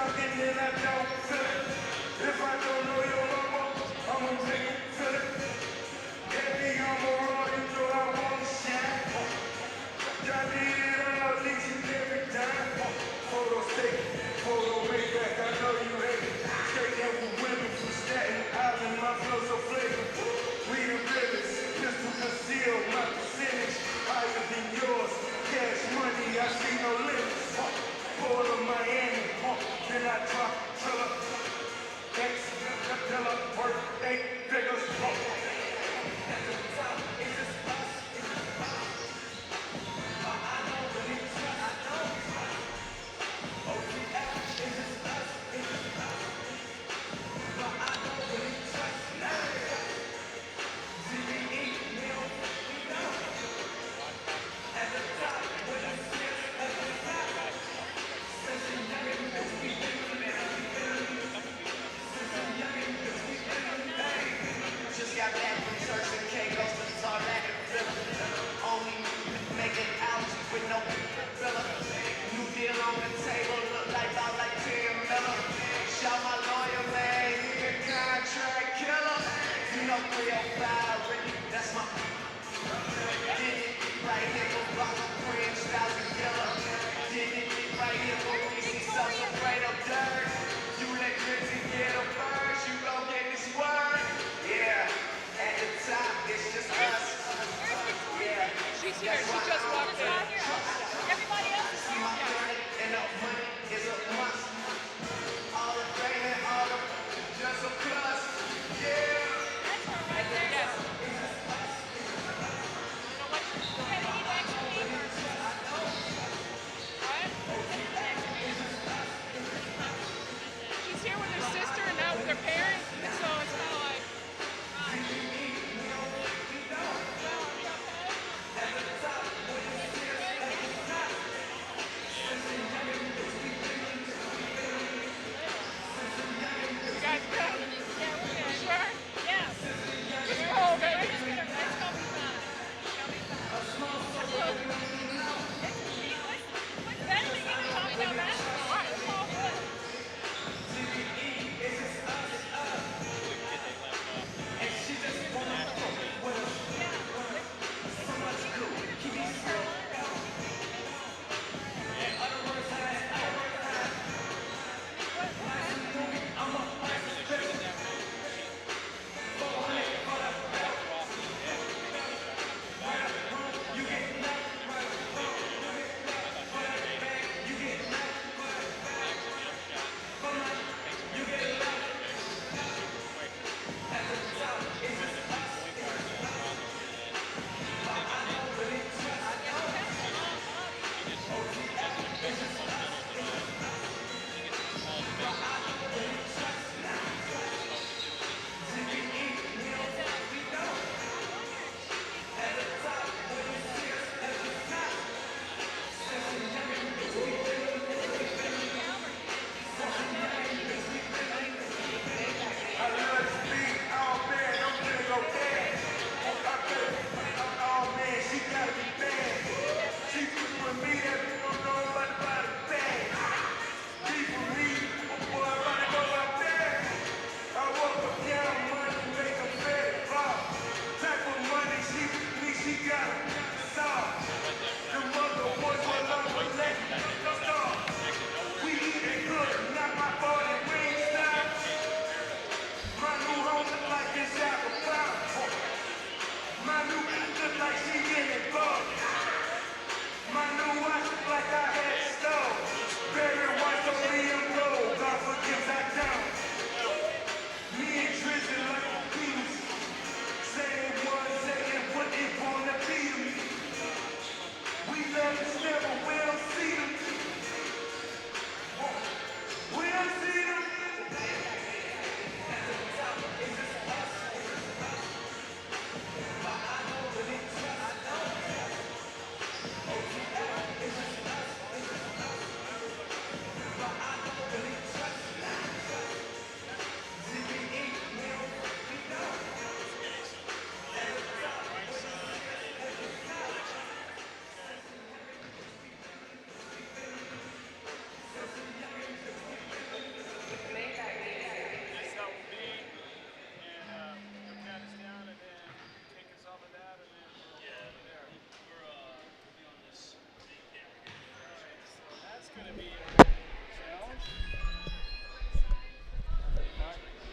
talking and I don't feel it. If I don't know your number, I'ma make you feel it. Baby, I'm around, you know I wanna shine. I need it all, each and every time. Photo steak, photo way back, I know you hate it. Straight up with women from Staten Island, my flow so flavor. We the rivers, pistol conceal, my percentage higher than yours. Cash money, I see no limits. Port of Miami, then I drop trailer. X, Della, work, 8 figure.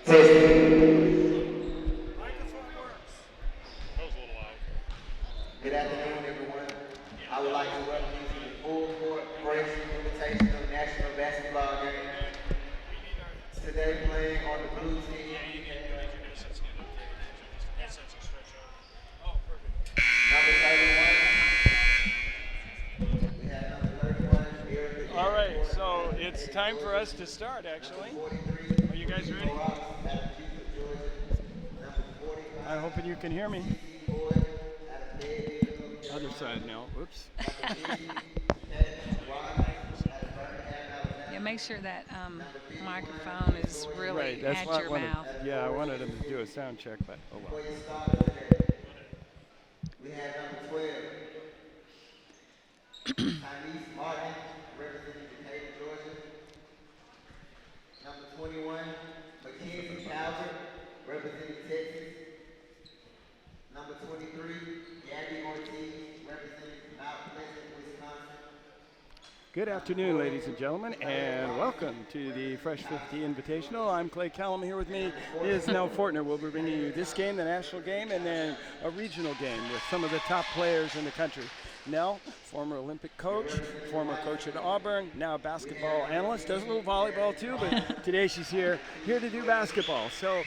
Microphone works. That was a little loud. Good afternoon, everyone. I would like to welcome you to the full court Invitational National Basketball Game. Today playing on the blue team. Number 31. We have number 31. All right, so it's time for us to start, actually. Are you guys ready? I'm hoping you can hear me. Other side now. Oops. Yeah, make sure that microphone is really Right, at what I your wanted. mouth. Yeah, I wanted him to do a sound check, but oh well. We have number 12. Chinese Martin, representing Decatur, Georgia. Number 21, Mackenzie Calvert, representing Texas. Number 23, Gabby Oritz, representing Mount Pleasant, Wisconsin. Good afternoon, ladies and gentlemen, and welcome to the Fresh 50 Invitational. I'm Clay Callum. Here with me is Nell Fortner. We'll be bringing you this game, the national game, and then a regional game with some of the top players in the country. Nell, former Olympic coach, former coach at Auburn, now a basketball analyst, does a little volleyball too, but today she's here to do basketball. So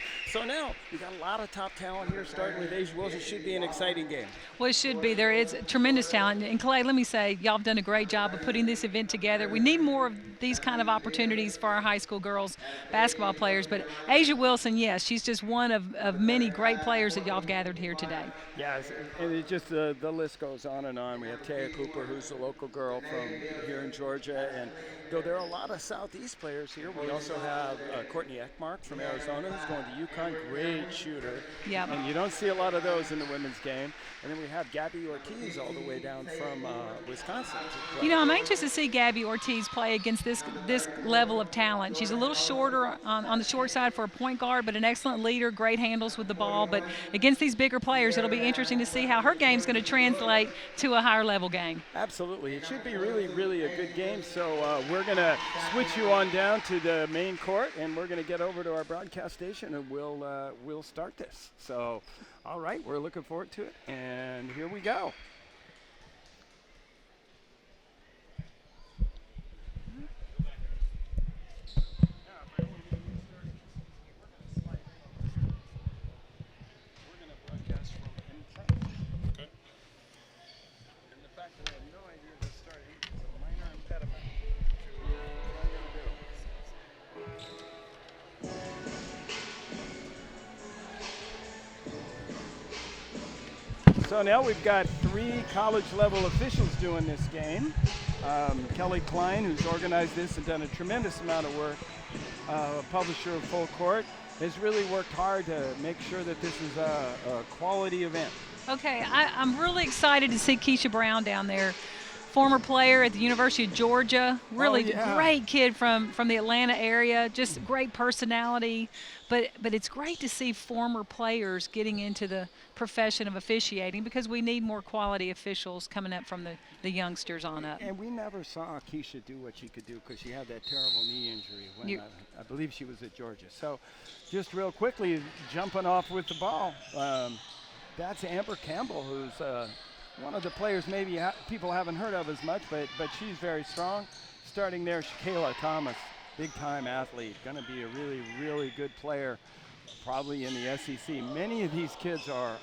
now we got a lot of top talent here, starting with Asia Wilson. Should be an exciting game. Well, it should be. There is tremendous talent. And Clay, let me say, y'all have done a great job of putting this event together. We need more of these kind of opportunities for our high school girls basketball players. But Asia Wilson, yes, she's just one of many great players that y'all have gathered here today. Yeah, and it just the list goes on and on. We have Taya Cooper, who's a local girl from here in Georgia, and though there are a lot of Southeast players here, we also have Courtney Eckmark from Arizona, who's going to UConn, great shooter. Yep. And you don't see a lot of those in the women's game. And then we have Gabby Ortiz all the way down from Wisconsin. You know, I'm anxious to see Gabby Ortiz play against this level of talent. She's a little shorter on the short side for a point guard, but an excellent leader, great handles with the ball. But against these bigger players, it'll be interesting to see how her game's going to translate to a higher level game. Absolutely. It should be really, really a good game. So we're going to switch you on down to the main court, and we're going to get over to our broadcast station, and we'll start this. So, all right, we're looking forward to it, and here we go. So now we've got 3 college-level officials doing this game. Kelly Klein, who's organized this and done a tremendous amount of work, publisher of Full Court, has really worked hard to make sure that this is a quality event. Okay, I'm really excited to see Keisha Brown down there. Former player at the University of Georgia, really great kid from the Atlanta area, just great personality. But it's great to see former players getting into the profession of officiating, because we need more quality officials coming up from the youngsters on up. And we never saw Keisha do what she could do because she had that terrible knee injury when I believe she was at Georgia. So just real quickly, jumping off with the ball, that's Amber Campbell, who's one of the players maybe people haven't heard of as much, but she's very strong. Starting there, Shakayla Thomas, big-time athlete, going to be a really, really good player, probably in the SEC. Many of these kids are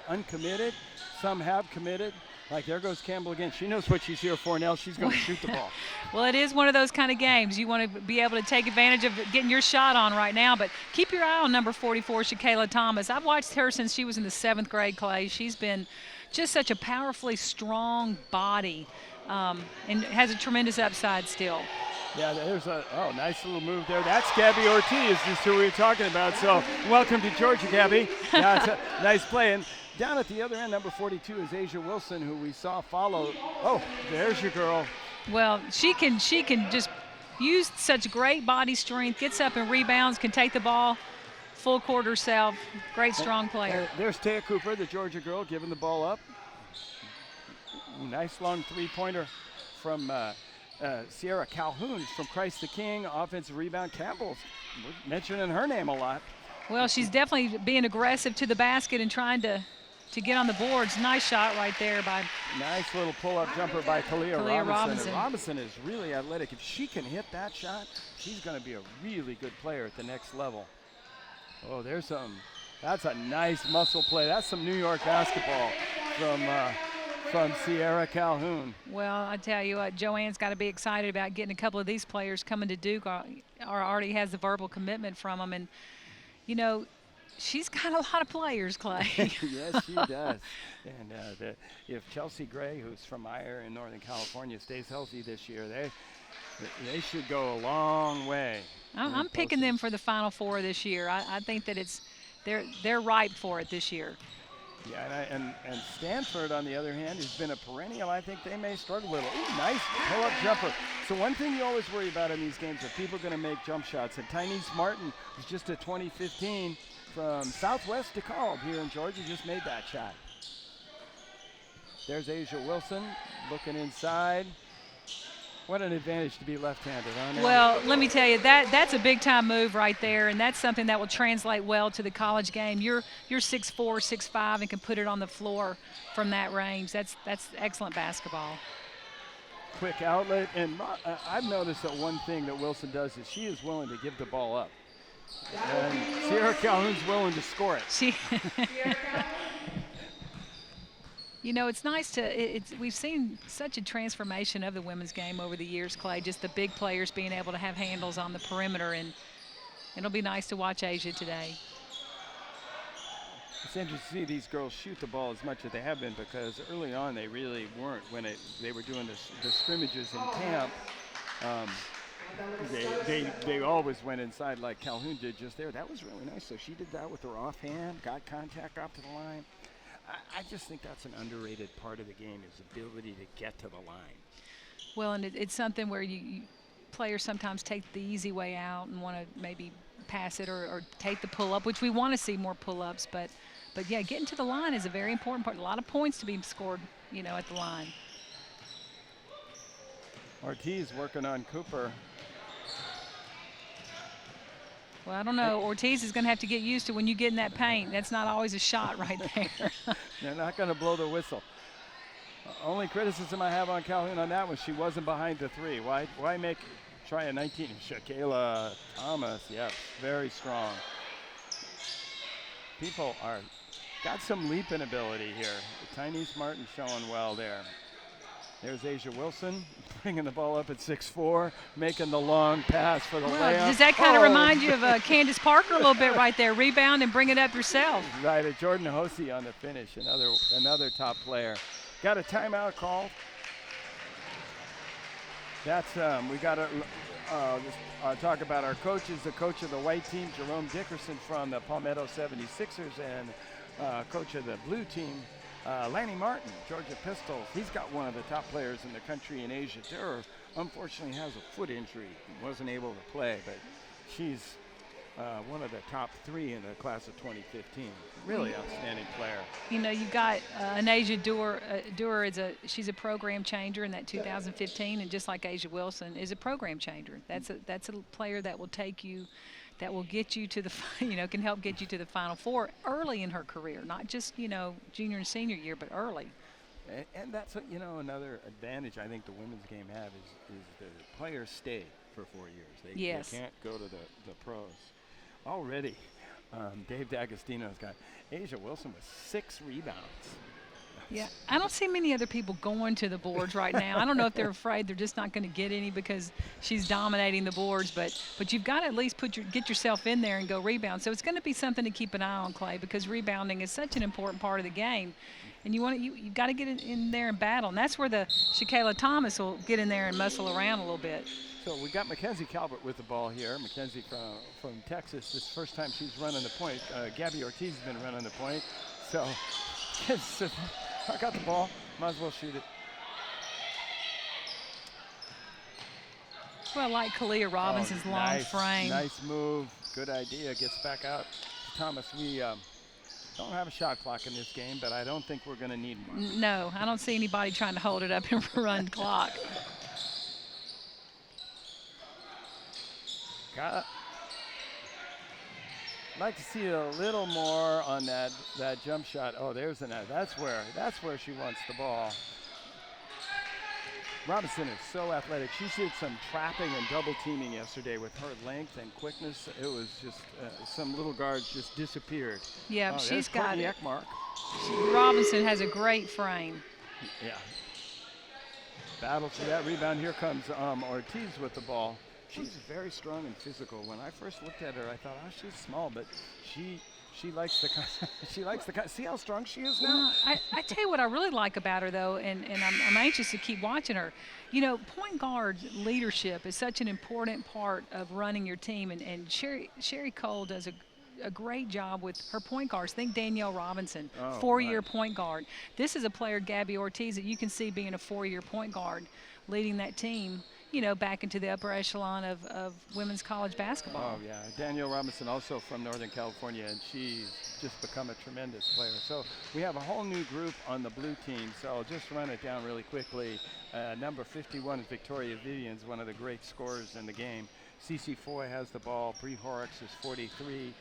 uncommitted. Some have committed. Like, there goes Campbell again. She knows what she's here for now. She's going to shoot the ball. Well, it is one of those kind of games. You want to be able to take advantage of getting your shot on right now, but keep your eye on number 44, Shakayla Thomas. I've watched her since she was in the 7th grade, Clay. She's been just such a powerfully strong body, and has a tremendous upside still. Yeah, there's a nice little move there. That's Gabby Ortiz, is who we were talking about. So welcome to Georgia, Gabby. Yeah, it's a nice play. And down at the other end, number 42 is Asia Wilson, who we saw follow. Oh, there's your girl. Well, she can just use such great body strength, gets up and rebounds, can take the ball full court herself. Great, strong player. There's Taya Cooper, the Georgia girl, giving the ball up. Nice long three-pointer from Sierra Calhoun from Christ the King, offensive rebound. Campbell's mentioning her name a lot. Well, she's definitely being aggressive to the basket and trying to get on the boards. Nice shot right there by. Nice little pull-up jumper by Kalia Robinson. And Robinson is really athletic. If she can hit that shot, she's going to be a really good player at the next level. Oh, there's some. That's a nice muscle play. That's some New York basketball from Sierra Calhoun. Well, I tell you what, Joanne's got to be excited about getting a couple of these players coming to Duke, or already has the verbal commitment from them. And, you know, she's got a lot of players, Clay. Yes, she does. And if Chelsea Gray, who's from Meyer in Northern California, stays healthy this year, they should go a long way. I'm picking them for the Final Four this year. I think that they're ripe for it this year. Yeah, and Stanford, on the other hand, has been a perennial. I think they may struggle a little. Ooh, nice pull-up jumper. So one thing you always worry about in these games are people going to make jump shots. And Tyneese Martin, who's just a 2015 from Southwest DeKalb here in Georgia, just made that shot. There's Asia Wilson looking inside. What an advantage to be left-handed, huh? Well, let me tell you, that's a big-time move right there, and that's something that will translate well to the college game. You're 6'4", 6'5", and can put it on the floor from that range. That's excellent basketball. Quick outlet, and I've noticed that one thing that Wilson does is she is willing to give the ball up. And Sierra Calhoun's willing to score it. You know, it's nice we've seen such a transformation of the women's game over the years, Clay, just the big players being able to have handles on the perimeter, and it'll be nice to watch Asia today. It's interesting to see these girls shoot the ball as much as they have been, because early on they really weren't. When they were doing the scrimmages in camp, they always went inside like Calhoun did just there. That was really nice. So she did that with her offhand, got contact up to the line. I just think that's an underrated part of the game, is the ability to get to the line. Well, and it's something where you players sometimes take the easy way out and want to maybe pass it or take the pull-up, which we want to see more pull-ups. But yeah, getting to the line is a very important part. A lot of points to be scored, you know, at the line. Ortiz working on Cooper. Well, I don't know. Ortiz is going to have to get used to when you get in that paint. That's not always a shot right there. They're not going to blow the whistle. Only criticism I have on Calhoun on that one, she wasn't behind the three. Why try a 19? Shakayla Thomas, yes, very strong. People got some leaping ability here. Tyneese Martin showing well there. There's Asia Wilson bringing the ball up at 6'4", making the long pass for the layup. Does that kind of remind you of Candace Parker a little bit right there? Rebound and bring it up yourself. Right, Jordan Hosey on the finish, another top player. Got a timeout call. That's we got to talk about our coaches. The coach of the white team, Jerome Dickerson from the Palmetto 76ers, and coach of the blue team, Lanny Martin, Georgia Pistols. He's got one of the top players in the country in Asia. Durer, unfortunately, has a foot injury. Wasn't able to play, but she's one of the top three in the class of 2015. Really outstanding player. You know, you've got Anasia Durer she's a program changer in that 2015, and just like Asia Wilson is a program changer. That's a player that will take you. That will get you to the, can help get you to the Final Four early in her career, not just, junior and senior year, but early. And that's, another advantage I think the women's game have is the players stay for 4 years. They can't go to the pros. Already, Dave D'Agostino's got Asia Wilson with 6 rebounds. Yeah, I don't see many other people going to the boards right now. I don't know if they're afraid they're just not going to get any because she's dominating the boards, but you've got to at least get yourself in there and go rebound. So it's going to be something to keep an eye on, Clay, because rebounding is such an important part of the game, and you've got to get in there and battle, and that's where the Shakayla Thomas will get in there and muscle around a little bit. So we got Mackenzie Calvert with the ball here. Mackenzie from Texas. This is the first time she's running the point. Gabby Ortiz has been running the point. So I got the ball, might as well shoot it. Well, like Kalia Robinson's long frame. Nice move, good idea, gets back out to Thomas. We don't have a shot clock in this game, but I don't think we're gonna need one. No, I don't see anybody trying to hold it up and run clock. I'd like to see a little more on that jump shot. Oh, there's the net. That's where she wants the ball. Robinson is so athletic. She did some trapping and double teaming yesterday with her length and quickness. It was just some little guards just disappeared. Yeah, she's got Courtney it. Ekmark. Robinson has a great frame. Yeah. Battle for that rebound. Here comes Ortiz with the ball. She's very strong and physical. When I first looked at her, I thought, oh, she's small, but she likes the see how strong she is now. I tell you what I really like about her though, and I'm anxious to keep watching her. You know, point guard leadership is such an important part of running your team, and Sherry Cole does a great job with her point guards. Think Danielle Robinson, four-year point guard. This is a player, Gabby Ortiz, that you can see being a four-year point guard, leading that team, you know, back into the upper echelon of women's college basketball. Oh, yeah. Danielle Robinson also from Northern California, and she's just become a tremendous player. So we have a whole new group on the blue team, so I'll just run it down really quickly. Number 51 is Victoria Vivans, one of the great scorers in the game. Cece Foy has the ball. Bree Horrocks is 43.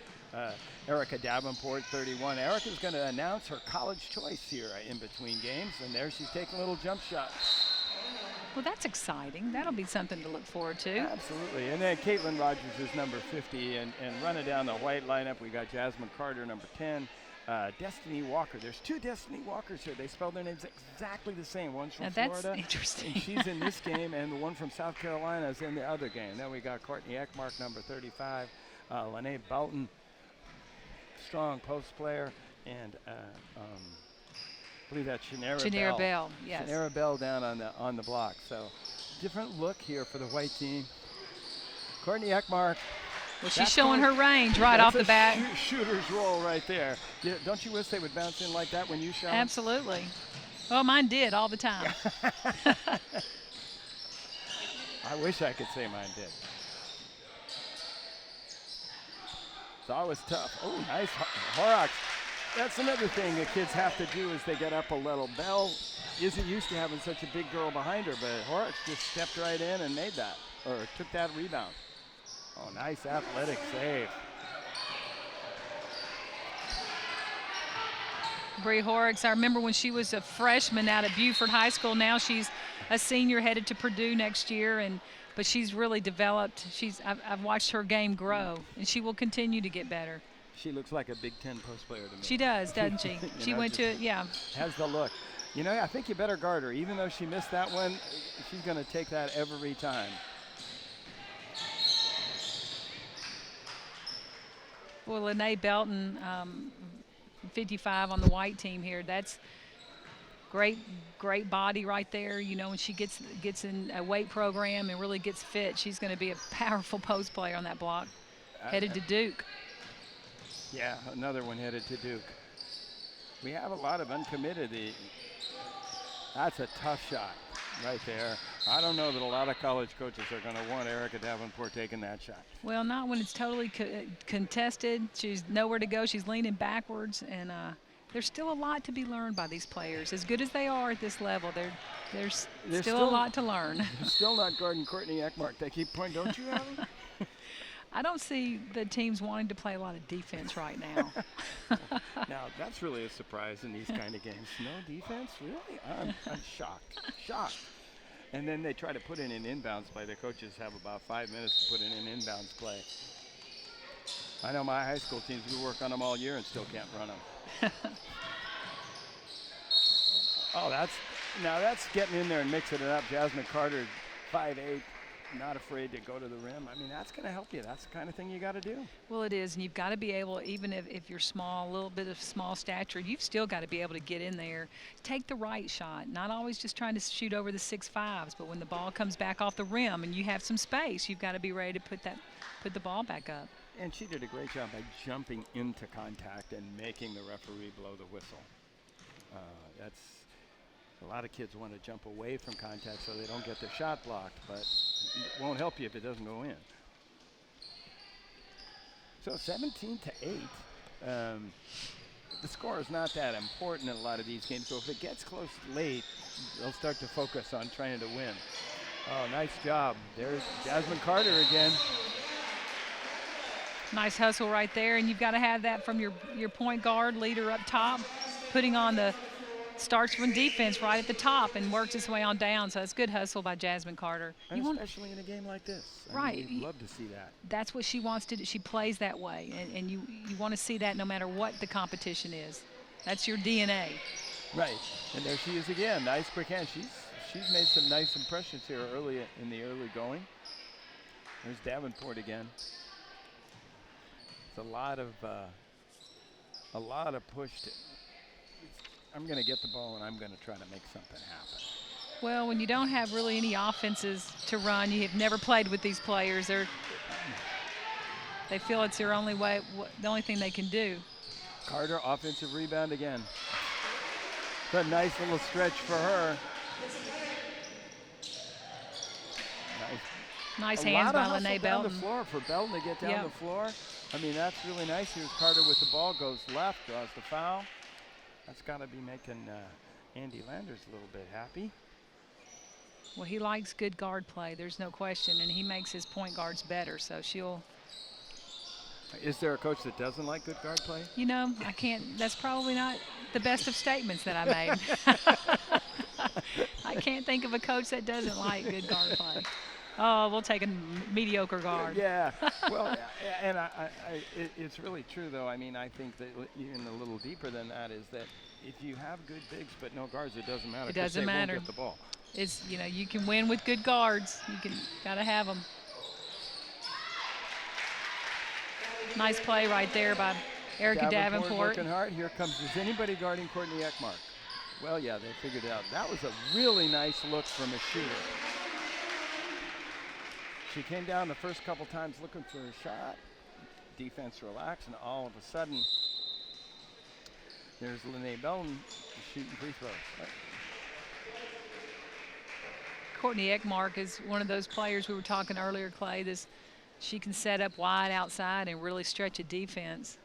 Erica Davenport, 31. Erica's going to announce her college choice here in between games, and there she's taking a little jump shot. Well, that's exciting. That'll be something to look forward to. Absolutely. And then Caitlin Rogers is number 50. And running down the white lineup, we got Jasmine Carter, number 10. Destiny Walker. There's two Destiny Walkers here. They spell their names exactly the same. One's from Florida. That's interesting. And she's in this game, and the one from South Carolina is in the other game. Then we got Courtney Ekmark, number 35. Lene Belton, strong post player. And I believe that's Shanera Bell. Yes. Shanera Bell down on the block. So different look here for the white team. Courtney Ekmark. Well, she's showing her range right off the bat. Shooter's roll right there. Don't you wish they would bounce in like that when you shot? Absolutely. Well, mine did all the time. I wish I could say mine did. It's always tough. Oh, nice. Horrocks. That's another thing the kids have to do as they get up a little. Bell isn't used to having such a big girl behind her, but Horrocks just stepped right in and made that, or took that rebound. Oh, nice athletic save. Bree Horrocks, I remember when she was a freshman out at Buford High School. Now she's a senior headed to Purdue next year, but she's really developed. I've watched her game grow, and she will continue to get better. She looks like a Big Ten post player to me. She does, doesn't she? She went to it, yeah. Has the look. You know, I think you better guard her. Even though she missed that one, she's going to take that every time. Well, Lene Belton, 55 on the white team here. That's great body right there. You know, when she gets in a weight program and really gets fit, she's going to be a powerful post player on that block. Headed to Duke. Yeah, another one headed to Duke. We have a lot of uncommitted. That's a tough shot right there. I don't know that a lot of college coaches are going to want Erica Davenport taking that shot. Well, not when it's totally contested. She's nowhere to go. She's leaning backwards, and there's still a lot to be learned by these players. As good as they are at this level, there's still a lot to learn. They're still not guarding Courtney Ekmark. They keep pointing, don't you, Alan? I don't see the teams wanting to play a lot of defense right now. Now, that's really a surprise in these kind of games. No defense? Really? I'm shocked. And then they try to put in an inbounds play. The coaches have about 5 minutes to put in an inbounds play. I know my high school teams, we work on them all year and still can't run them. Oh, that's getting in there and mixing it up. Jasmine Carter, 5'8", not afraid to go to the rim. I mean, that's going to help you. That's the kind of thing you got to do. Well, it is, and you've got to be able, even if you're small, a little bit of small stature, you've still got to be able to get in there, take the right shot, not always just trying to shoot over the 6'5s, but when the ball comes back off the rim and you have some space, you've got to be ready to put the ball back up. And she did a great job by jumping into contact and making the referee blow the whistle. That's a lot of kids want to jump away from contact so they don't get their shot blocked, but it won't help you if it doesn't go in. So 17-8. The score is not that important in a lot of these games, so if it gets close late, they'll start to focus on trying to win. Oh, nice job. There's Jasmine Carter again. Nice hustle right there, and you've got to have that from your point guard, leader up top, putting on the starts from defense right at the top and works its way on down. So it's good hustle by Jasmine Carter. And especially in a game like this. Right. You'd love to see that. That's what she wants to do. She plays that way, and you want to see that no matter what the competition is. That's your DNA. Right. And there she is again. Nice quick hand. She's made some nice impressions here in the early going. There's Davenport again. It's a lot of push. I'm going to get the ball and I'm going to try to make something happen. Well, when you don't have really any offenses to run, you have never played with these players. They feel it's their only way, the only thing they can do. Carter, offensive rebound again. It's a nice little stretch for her. Nice hands by Lene down the Belton. floor for Belton to get down the floor. I mean, that's really nice. Here's Carter with the ball, goes left, draws the foul. That's got to be making Andy Landers a little bit happy. Well, he likes good guard play. There's no question, and he makes his point guards better. So she'll. Is there a coach that doesn't like good guard play? You know, I can't. That's probably not the best of statements that I made. I can't think of a coach that doesn't like good guard play. Oh, we'll take a mediocre guard. Yeah, well, and it's really true, though. I mean, I think that even a little deeper than that is that if you have good bigs but no guards, it doesn't matter. It doesn't matter. Won't get the ball. It's, you know, you can win with good guards. Gotta have them. Nice play right there by Erica Davenport. Working hard. Here comes, is anybody guarding Courtney Ekmark? Well, yeah, they figured it out. That was a really nice look from a shooter. She came down the first couple times looking for a shot. Defense relaxed, and all of a sudden, there's Lene Belton shooting free throws. Right. Courtney Ekmark is one of those players we were talking earlier, Clay. She can set up wide outside and really stretch a defense.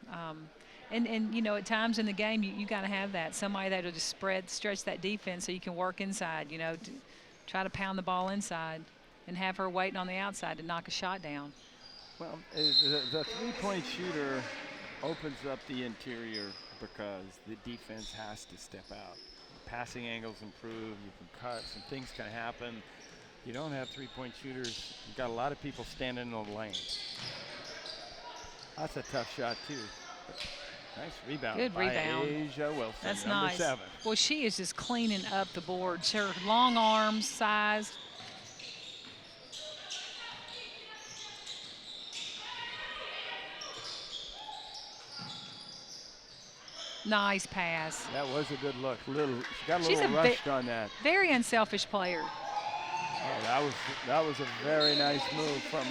And you know, at times in the game, you got to have that. Somebody that will just stretch that defense so you can work inside, you know, to try to pound the ball inside and have her waiting on the outside to knock a shot down. Well, the three-point shooter opens up the interior because the defense has to step out. Passing angles improve, you can cut, some things can happen. You don't have three-point shooters, you've got a lot of people standing in the lane. That's a tough shot, too. Nice rebound. Good by rebound. Asia Wilson, That's number nice. 7. Well, she is just cleaning up the boards. Her long arms, size. Nice pass. That was a good look. She got a little rushed on that. Very unselfish player. Oh, that was a very nice move from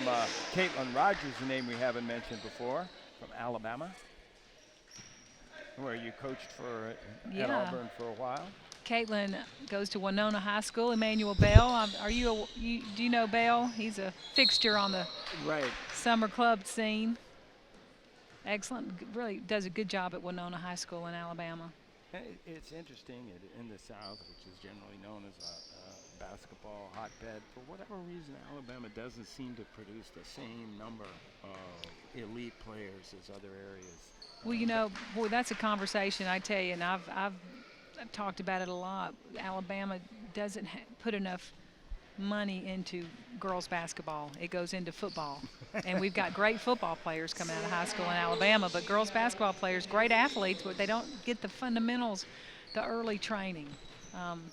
Caitlin Rogers, a name we haven't mentioned before, from Alabama, where you coached at Auburn for a while. Caitlin goes to Winona High School. Emmanuel Bell. Do you know Bell? He's a fixture on the summer club scene. Excellent. Really does a good job at Winona High School in Alabama. It's interesting in the South, which is generally known as a basketball hotbed. For whatever reason, Alabama doesn't seem to produce the same number of elite players as other areas. Well, you know, boy, that's a conversation I tell you, and I've talked about it a lot. Alabama doesn't put enough money into girls basketball. It goes into football. And we've got great football players coming out of high school in Alabama, but girls basketball players, great athletes, but they don't get the fundamentals, the early training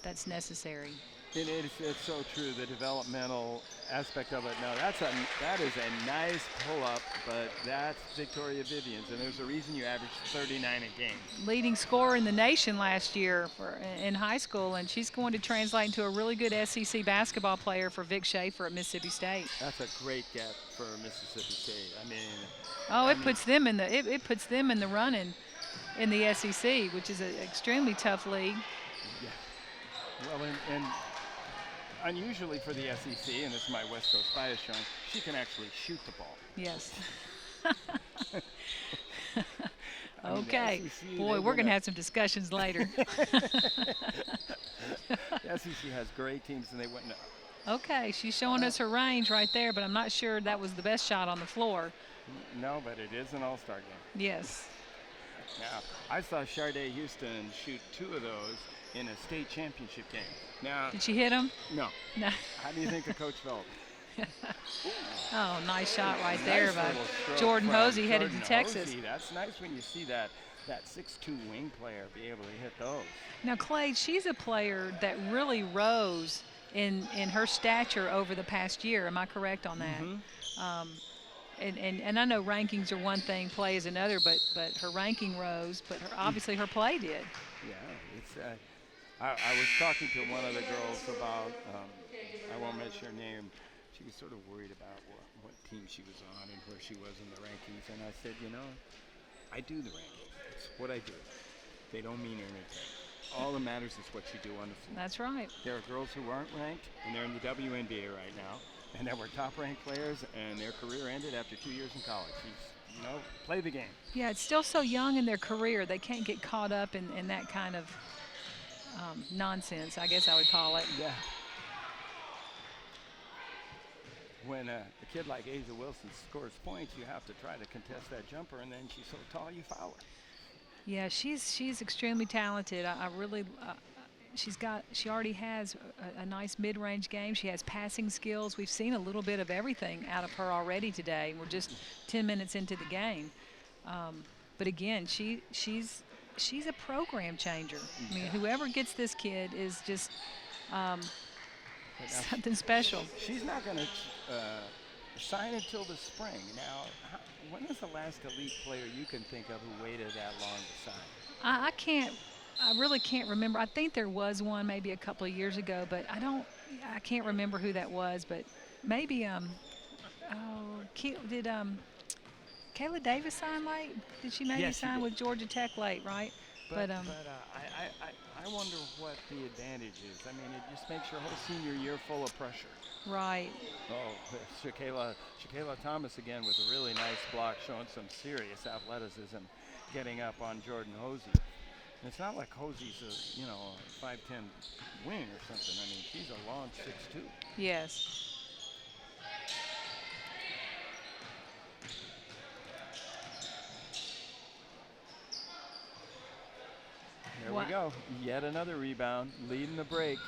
that's necessary. It's so true, the developmental aspect of it. No, that is a nice pull-up, but that's Victoria Vivans, and there's a reason you averaged 39 a game. Leading scorer in the nation last year in high school, and she's going to translate into a really good SEC basketball player for Vic Schaefer at Mississippi State. That's a great get for Mississippi State. I it mean, puts them in the running in the SEC, which is an extremely tough league. Yeah. Well, and unusually for the SEC, and this is my West Coast bias showing, she can actually shoot the ball. Yes. Okay. Boy, we're going to have some discussions later. The SEC has great teams, and they went Okay, she's showing us her range right there, but I'm not sure that was the best shot on the floor. No, but it is an all-star game. Yes. Now, I saw Sharday Houston shoot 2 of those in a state championship game. Now, Did she hit him? no. No. How do you think the coach felt? Oh, nice shot right Nice there by little stroke Jordan from Hosey headed to Jordan Texas. Hosey. That's nice when you see that 6'2" wing player be able to hit those. Now, Clay, she's a player that really rose in her stature over the past year. Am I correct on that? And I know rankings are one thing, play is another, but her ranking rose, but obviously her play did. Yeah, it's. I was talking to one of the girls about. I won't mention her name. She was sort of worried about what team she was on and where she was in the rankings, and I said, I do the rankings. It's what I do. They don't mean anything. All that matters is what you do on the floor. That's right. There are girls who aren't ranked, and they're in the WNBA right now, and that were top-ranked players, and their career ended after 2 years in college. Play the game. Yeah, it's still so young in their career. They can't get caught up in that kind of nonsense, I guess I would call it. Yeah. When a kid like A'ja Wilson scores points, you have to try to contest that jumper, and then she's so tall you foul her. Yeah, she's extremely talented. I really, she already has a nice mid-range game. She has passing skills. We've seen a little bit of everything out of her already today. We're just 10 minutes into the game, but again, she's a program changer. I mean, whoever gets this kid is just something special. She's not going to sign until the spring. Now, when is the last elite player you can think of who waited that long to sign? I really can't remember. I think there was one maybe a couple of years ago, but I can't remember who that was. But maybe did Kayla Davis sign late? Did she maybe sign with Georgia Tech late, right? But I wonder what the advantage is. I mean, it just makes your whole senior year full of pressure. Right. Oh, Shakayla Thomas again with a really nice block, showing some serious athleticism, getting up on Jordan Hosey. And it's not like Hosey's a 5'10" wing or something. I mean, she's a long 6'2". Yes. There we go. Yet another rebound, leading the break.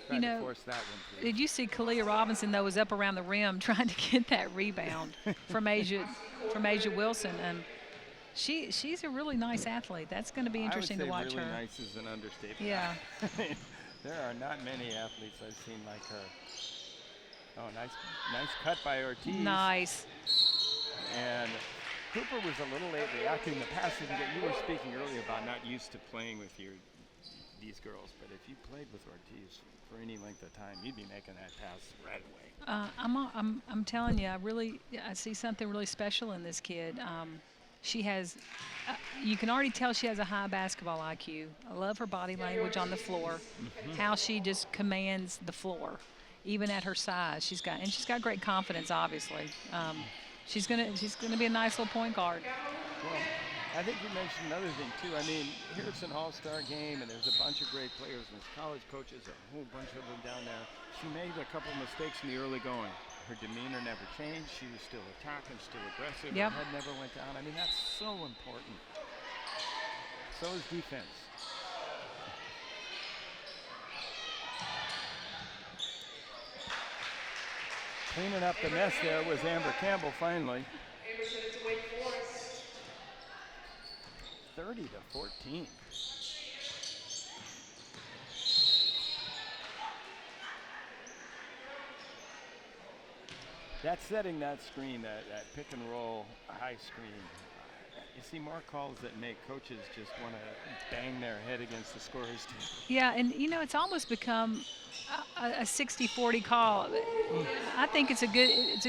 Trying to force that one through. Did you see Kalia Robinson, though, was up around the rim trying to get that rebound from A'ja Wilson? And she's a really nice athlete. That's going to be interesting to watch really her. Nice is an understatement. Yeah. There are not many athletes I've seen like her. Oh, nice cut by Ortiz. Nice. And Cooper was a little late reacting. The pass didn't get. You were speaking earlier about not used to playing with these girls, but if you played with Ortiz for any length of time, you'd be making that pass right away. I'm telling you, I see something really special in this kid. She has, you can already tell she has a high basketball IQ. I love her body language on the floor, how she just commands the floor, even at her size. She's got great confidence, obviously. She's gonna be a nice little point guard. Well, I think you mentioned another thing too. I mean, here it's an all-star game, and there's a bunch of great players, and there's college coaches, a whole bunch of them down there. She made a couple of mistakes in the early going. Her demeanor never changed. She was still attacking, still aggressive. Yep. Her head never went down. I mean, that's so important. So is defense. Cleaning up the mess there was Amber Campbell finally. 30-14. That's setting that screen, that pick and roll high screen. You see more calls that make coaches just want to bang their head against the scorer's table. Yeah, and it's almost become a 60-40 call. I think it's a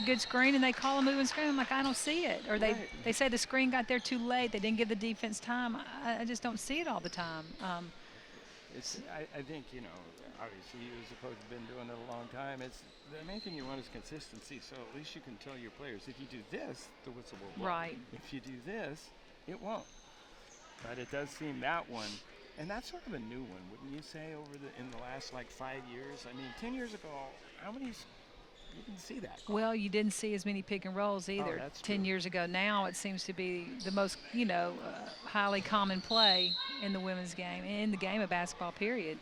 good screen, and they call a moving screen. I'm like, I don't see it. Or they say the screen got there too late. They didn't give the defense time. I just don't see it all the time. I think, obviously you as a coach have been doing it a long time. The main thing you want is consistency, so at least you can tell your players, if you do this, the whistle will blow. Right. If you do this, it won't. But it does seem that one, And that's sort of a new one, wouldn't you say, in the last like 5 years? I mean, 10 years ago, how many? You didn't see that. Well, you didn't see as many pick and rolls either. That's 10 true. years ago. Now it seems to be the most, highly common play in the women's game, in the game of basketball, period.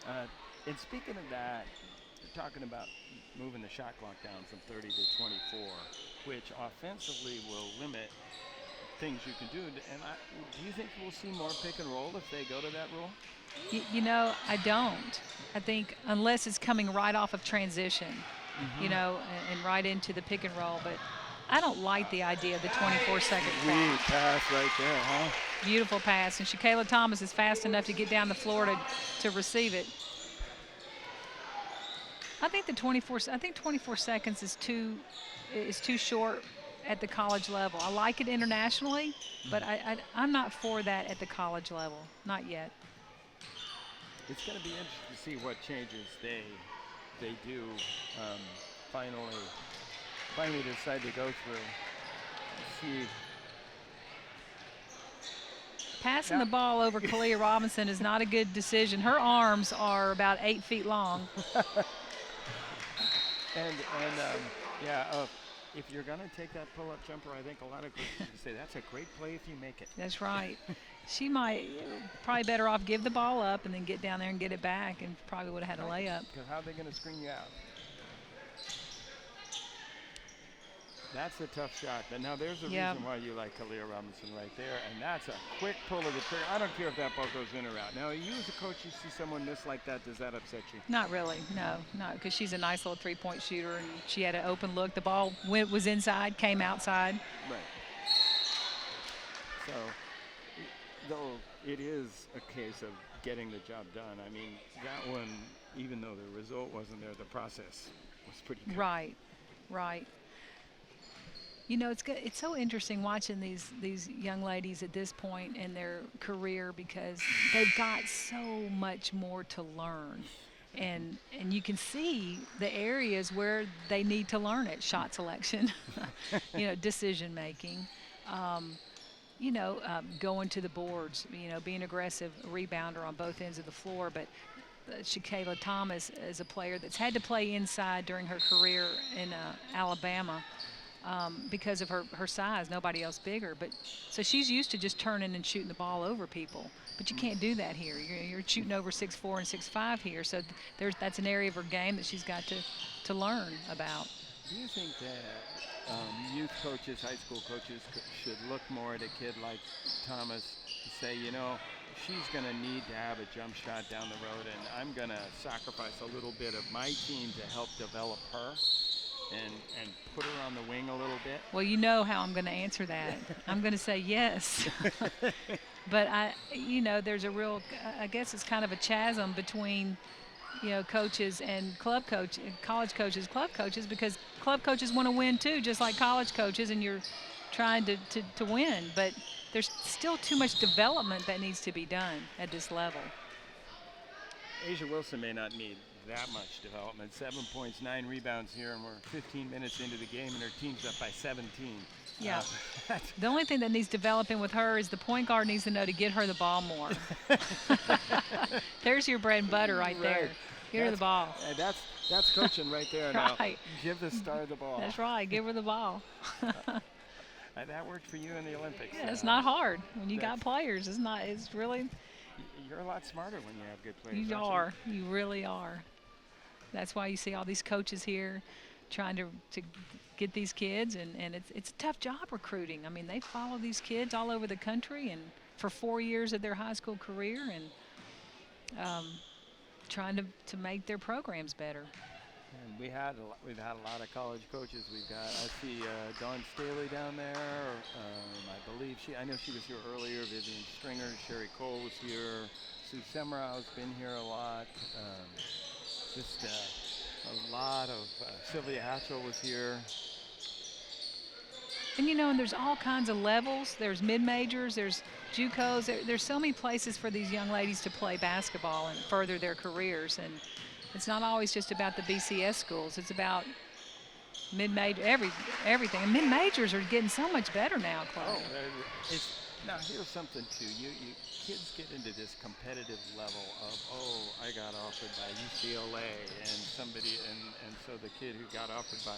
And speaking of that, you're talking about moving the shot clock down from 30 to 24, which offensively will limit things you can do. And do you think we'll see more pick and roll if they go to that rule? I don't. I think unless it's coming right off of transition, and right into the pick and roll. But I don't like the idea of the 24-second clock. Sweet pass right there, huh? Beautiful pass. And Shakayla Thomas is fast enough to get down the floor to receive it. I think 24 seconds is too short at the college level. I like it internationally, but I'm not for that at the college level. Not yet. It's going to be interesting to see what changes they do finally decide to go through. See. Passing the ball over Kalia Robinson is not a good decision. Her arms are about 8 feet long. If you're going to take that pull-up jumper, I think a lot of coaches would say that's a great play if you make it. That's right. She might probably better off give the ball up and then get down there and get it back, and probably would have had a layup. Because how are they going to screen you out? That's a tough shot. But now there's a reason why you like Kalia Robinson right there, and that's a quick pull of the trigger. I don't care if that ball goes in or out. Now, you as a coach, you see someone miss like that, does that upset you? Not really, no, because she's a nice little three-point shooter, and she had an open look. The ball was inside, came outside. Right. So, though it is a case of getting the job done, I mean, that one, even though the result wasn't there, the process was pretty good. Right. It's so interesting watching these young ladies at this point in their career, because they've got so much more to learn. And you can see the areas where they need to learn it: shot selection, decision making, going to the boards, being aggressive rebounder on both ends of the floor. But Shakayla Thomas is a player that's had to play inside during her career in Alabama. Because of her size, nobody else bigger. But so she's used to just turning and shooting the ball over people. But you can't do that here. You're shooting over 6'4" and 6'5" here. So that's an area of her game that she's got to learn about. Do you think that youth coaches, high school coaches, should look more at a kid like Thomas to say, she's going to need to have a jump shot down the road, and I'm going to sacrifice a little bit of my team to help develop her? And put her on the wing a little bit? Well, you know how I'm going to answer that. I'm going to say yes. But there's a real, I guess it's kind of a chasm between, coaches and college coaches, club coaches, because club coaches want to win too, just like college coaches, and you're trying to win. But there's still too much development that needs to be done at this level. Asia Wilson may not need that much development. 7 points, 9 rebounds here, and we're 15 minutes into the game, and her team's up by 17. Yeah. The only thing that needs developing with her is the point guard needs to know to get her the ball more. There's your bread and butter right there. Get her the ball. That's coaching right there. Now. Right. Give the star the ball. That's right. Give her the ball. That worked for you in the Olympics. Yeah, it's not hard when you got players. It's really. You're a lot smarter when you have good players. You are. You really are. That's why you see all these coaches here trying to get these kids, and it's a tough job recruiting. I mean, they follow these kids all over the country and for 4 years of their high school career, and trying to make their programs better. And we've had a lot of college coaches. I see Dawn Staley down there. I know she was here earlier. Vivian Stringer, Sherry Cole was here. Sue Semrau's been here a lot. A lot of Sylvia Hatchell was here. And there's all kinds of levels. There's mid-majors, there's JUCOs. There's so many places for these young ladies to play basketball and further their careers. And it's not always just about the BCS schools. It's about mid-major, everything. And mid-majors are getting so much better now, Claudia. Now here's something too. You kids get into this competitive level of, oh, I got offered by UCLA and somebody, and so the kid who got offered by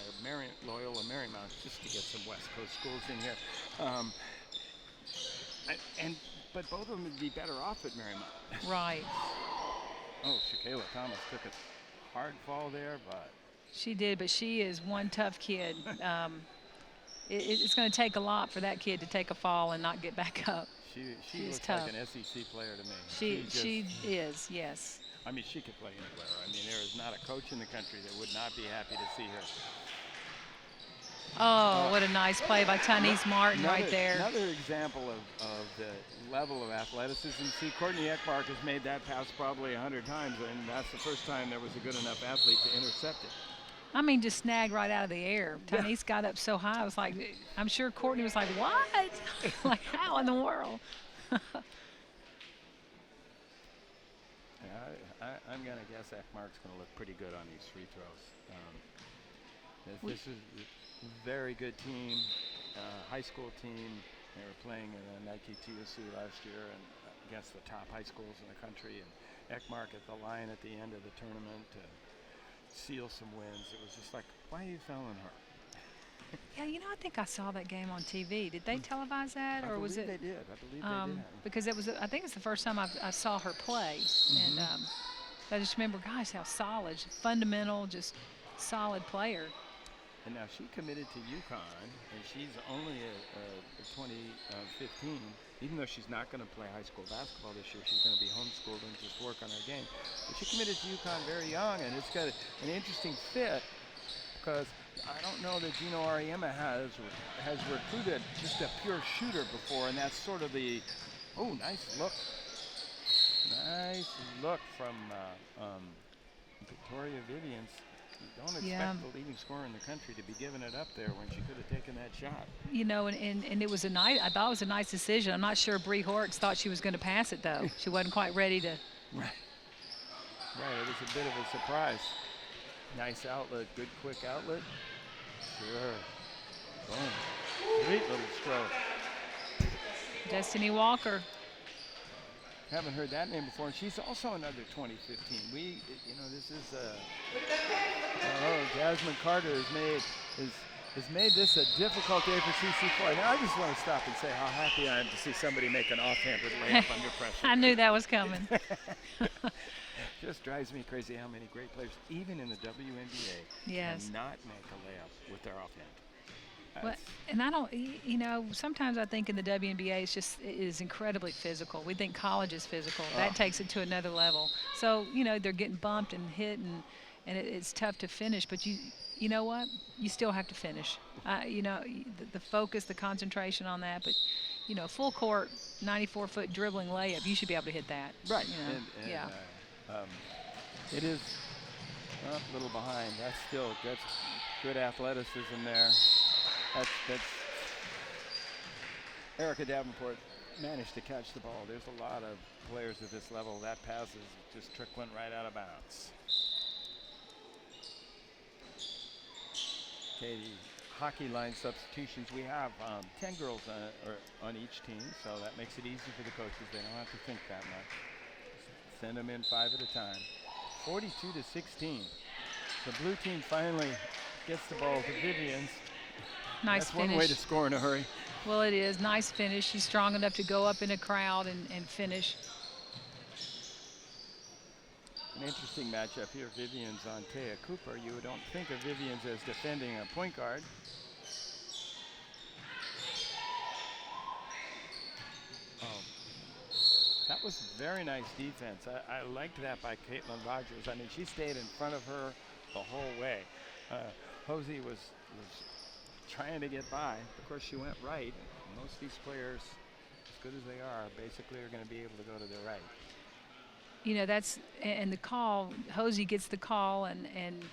Loyola Marymount, just to get some West Coast schools in here, but both of them would be better off at Marymount. Right. Oh, Shakayla Thomas took a hard fall there, but She did, but she is one tough kid. It's going to take a lot for that kid to take a fall and not get back up. She looks tough. like an SEC player to me. She is, yes. I mean, she could play anywhere. I mean, there is not a coach in the country that would not be happy to see her. Oh, what a nice play by Tanise Martin right there. Another example of the level of athleticism. See, Courtney Ekmark has made that pass probably 100 times, and that's the first time there was a good enough athlete to intercept it. I mean, just snagged right out of the air. Tanise got up so high, I was like, I'm sure Courtney was like, what? Like, how in the world? I'm going to guess Ekmark's going to look pretty good on these free throws. This is a very good team, high school team. They were playing in a Nike TSU last year and against the top high schools in the country. And Ekmark at the line at the end of the tournament to seal some wins. It was just like, why are you fouling her? Yeah, you know, I think I saw that game on TV. Did they televise that, or was it? They did. I believe they did. Because it was. I think it's the first time I saw her play, and I just remember, gosh, how solid, fundamental, just solid player. And now she committed to UConn, and she's only a 2015. Even though she's not going to play high school basketball this year, she's going to be homeschooled and just work on her game. But she committed to UConn very young, and it's got an interesting fit because I don't know that Gino Ariema has recruited just a pure shooter before, and that's sort of the, oh, nice look. Nice look from Victoria Vivans. You don't expect the leading scorer in the country to be giving it up there when she could have taken that shot. You know, and it was I thought it was a nice decision. I'm not sure Bree Horrocks thought she was going to pass it, though. She wasn't quite ready to. Right, it was a bit of a surprise. Nice outlet, good quick outlet. Sure. Boom. Sweet little stroke. Destiny Walker. Haven't heard that name before. And she's also another 2015. This is Jasmine Carter has made this a difficult day for CC4. Now I just want to stop and say how happy I am to see somebody make an offhanded layup under pressure. I knew that was coming. Just drives me crazy how many great players, even in the WNBA, cannot make a layup with their offhand. Well, and I don't, sometimes I think in the WNBA it is incredibly physical. We think college is physical. That takes it to another level. So, they're getting bumped and hit, and it's tough to finish. But you know what? You still have to finish. The focus, the concentration on that. But, full court, 94-foot dribbling layup, you should be able to hit that. Right. Yeah. It is a little behind. That's good athleticism there. That's Erica Davenport managed to catch the ball. There's a lot of players at this level. That pass is just went right out of bounds. Okay, the hockey line substitutions. We have 10 girls on each team, so that makes it easy for the coaches. They don't have to think that much. Send them in 5 at a time. 42-16. The blue team finally gets the ball to Vivans. Nice That's finish. one way to score in a hurry. Well, it is. Nice finish. She's strong enough to go up in a crowd and finish. An interesting matchup here, Vivans on Taya Cooper. You don't think of Vivans as defending a point guard. That was very nice defense. I liked that by Caitlin Rogers. I mean, she stayed in front of her the whole way. Hosey was trying to get by. Of course, she went right. Most of these players, as good as they are, basically are going to be able to go to their right. That's and the call. Hosey gets the call, and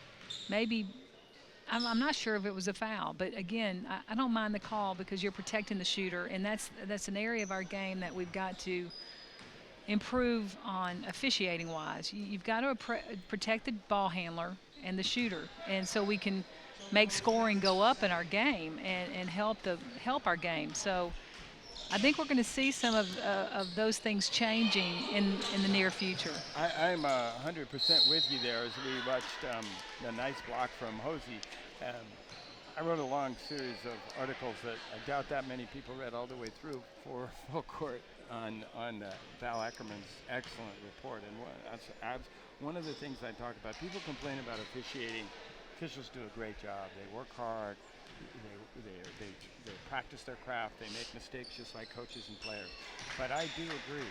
maybe I'm not sure if it was a foul, but again, I don't mind the call because you're protecting the shooter, and that's an area of our game that we've got to improve on officiating wise. You've got to protect the ball handler and the shooter, and so we can make scoring go up in our game and help our game. So I think we're going to see some of those things changing in the near future. I'm 100% with you there as we watched a nice block from Hosey. I wrote a long series of articles that I doubt that many people read all the way through for Full Court on Val Ackerman's excellent report. And one of the things I talk about, people complain about officiating. Officials do a great job. They work hard. They practice their craft. They make mistakes just like coaches and players. But I do agree.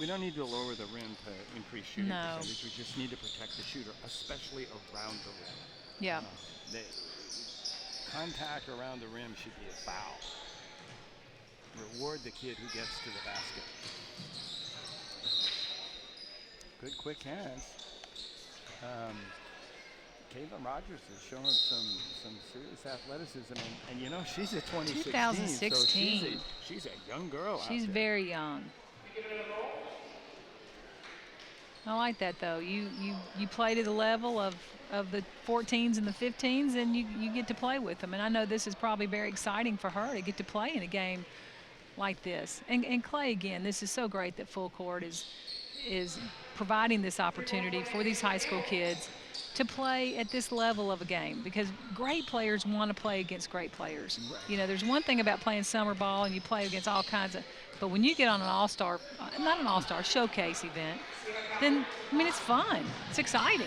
We don't need to lower the rim to increase shooting percentage. We just need to protect the shooter, especially around the rim. Yeah. Contact around the rim should be a foul. Reward the kid who gets to the basket. Good quick hands. Caitlin Rogers is showing some serious athleticism, and you know, she's a 2016, so she's a young girl. She's very young. I like that though. You play to the level of the 14s and the 15s, and you get to play with them. And I know this is probably very exciting for her to get to play in a game like this. And Clay, again, this is so great that Full Court is providing this opportunity for these high school kids to play at this level of a game, because great players want to play against great players. Right. You know, there's one thing about playing summer ball and you play against all kinds of, but when you get on an all-star, not an all-star, showcase event, then, I mean, it's fun. It's exciting.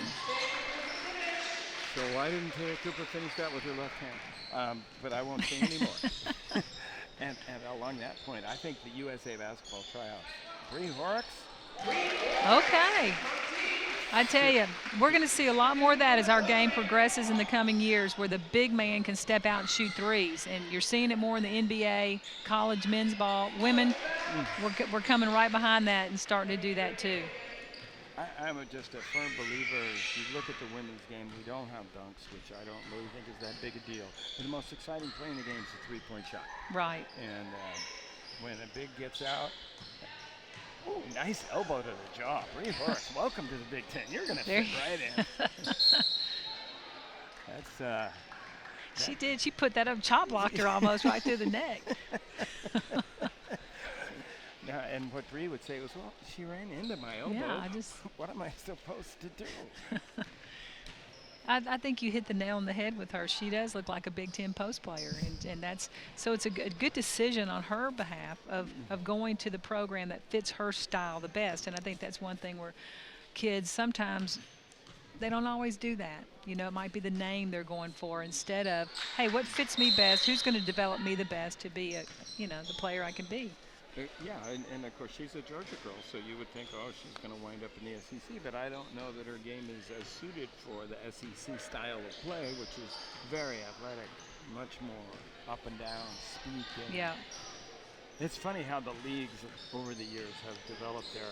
So why didn't Cooper finish that with her left hand? But I won't say anymore. and along that point, I think the USA basketball tryouts. Bree Horrocks. Okay. I tell you, we're going to see a lot more of that as our game progresses in the coming years, where the big man can step out and shoot threes. And you're seeing it more in the NBA, college men's ball. Women, we're coming right behind that and starting to do that too. I'm just a firm believer. If you look at the women's game, we don't have dunks, which I don't really think is that big a deal. But the most exciting play in the game is the three-point shot. Right. And when a big gets out, ooh, nice elbow to the jaw. Bree Horrocks, welcome to the Big Ten. You're going to fit right in. That's she did. She put that up, chop blocked her almost right through the neck. And what Bree would say was, well, she ran into my elbow. Yeah, what am I supposed to do? I think you hit the nail on the head with her. She does look like a Big Ten post player, and that's so it's a good decision on her behalf of going to the program that fits her style the best. And I think that's one thing where kids sometimes they don't always do that. You know, it might be the name they're going for instead of, hey, what fits me best? Who's going to develop me the best to be the player I can be? Yeah, and of course she's a Georgia girl, so you would think, oh, she's going to wind up in the SEC, but I don't know that her game is as suited for the SEC style of play, which is very athletic, much more up and down, speed game. Yeah. It's funny how the leagues over the years have developed their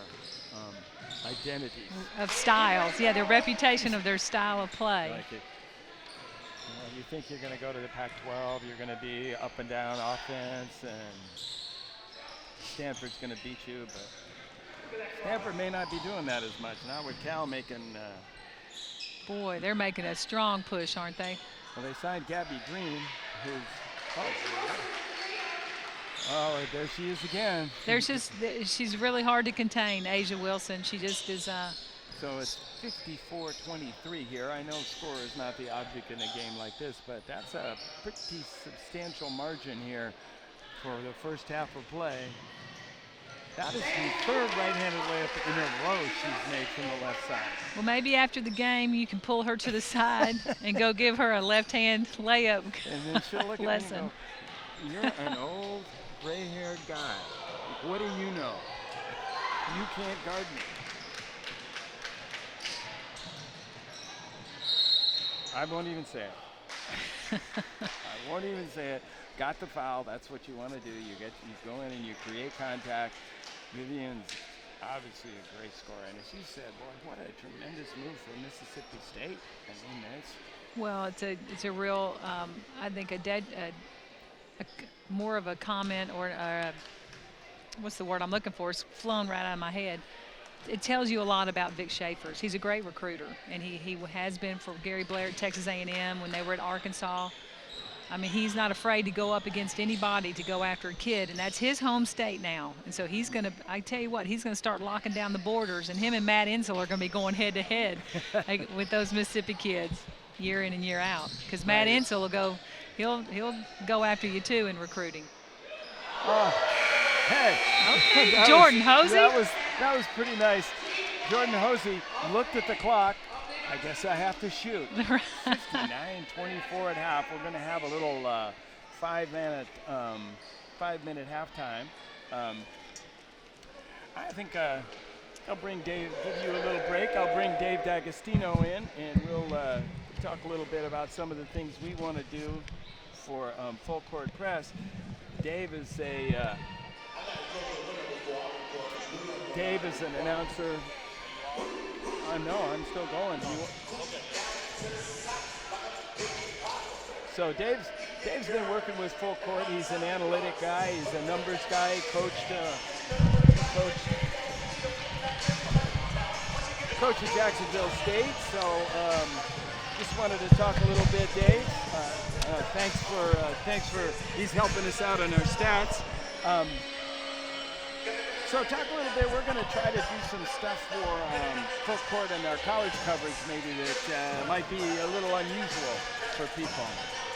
identities. Of styles, yeah, their reputation of their style of play. Like it. You think you're going to go to the Pac-12, you're going to be up and down offense, and Stanford's going to beat you, but Stanford may not be doing that as much. Now with Cal making... Boy, they're making a strong push, aren't they? Well, they signed Gabby Green, who's... Oh, there she is again. She's really hard to contain, Asia Wilson. She just is... So it's 54-23 here. I know score is not the object in a game like this, but that's a pretty substantial margin here for the first half of play. That is the third right-handed layup in a row she's made from the left side. Well, maybe after the game you can pull her to the side and go give her a left-hand layup and then she'll look lesson. At me and go, you're an old gray-haired guy. What do you know? You can't guard me. I won't even say it. I won't even say it. Got the foul. That's what you want to do. You go in and you create contact. Vivian's obviously a great scorer, and as you said, boy, what a tremendous move for Mississippi State. I mean, well, it's a real I think more of a comment or what's the word I'm looking for? It's flown right out of my head. It tells you a lot about Vic Schaefer's. He's a great recruiter, and he has been for Gary Blair at Texas A&M when they were at Arkansas. I mean, he's not afraid to go up against anybody to go after a kid, and that's his home state now. And so he's going to, I tell you what, he's going to start locking down the borders, and him and Matt Insel are going to be going head-to-head with those Mississippi kids year in and year out. Because Matt Insel will go, he'll go after you, too, in recruiting. Oh, hey. Okay, Jordan Hosey. That was pretty nice. Jordan Hosey looked at the clock. I guess I have to shoot. 59-24 at half. We're going to have a little 5-minute halftime. I think I'll bring Dave, give you a little break. I'll bring Dave D'Agostino in, and we'll talk a little bit about some of the things we want to do for Full Court Press. Dave is an announcer. No, I'm still going. So Dave's been working with Full Court. He's an analytic guy. He's a numbers guy. Coached at Jacksonville State. So just wanted to talk a little bit, Dave. Thanks for he's helping us out on our stats. So talk a little bit. We're going to try to do some stuff for Full Court and our college coverage maybe that might be a little unusual for people.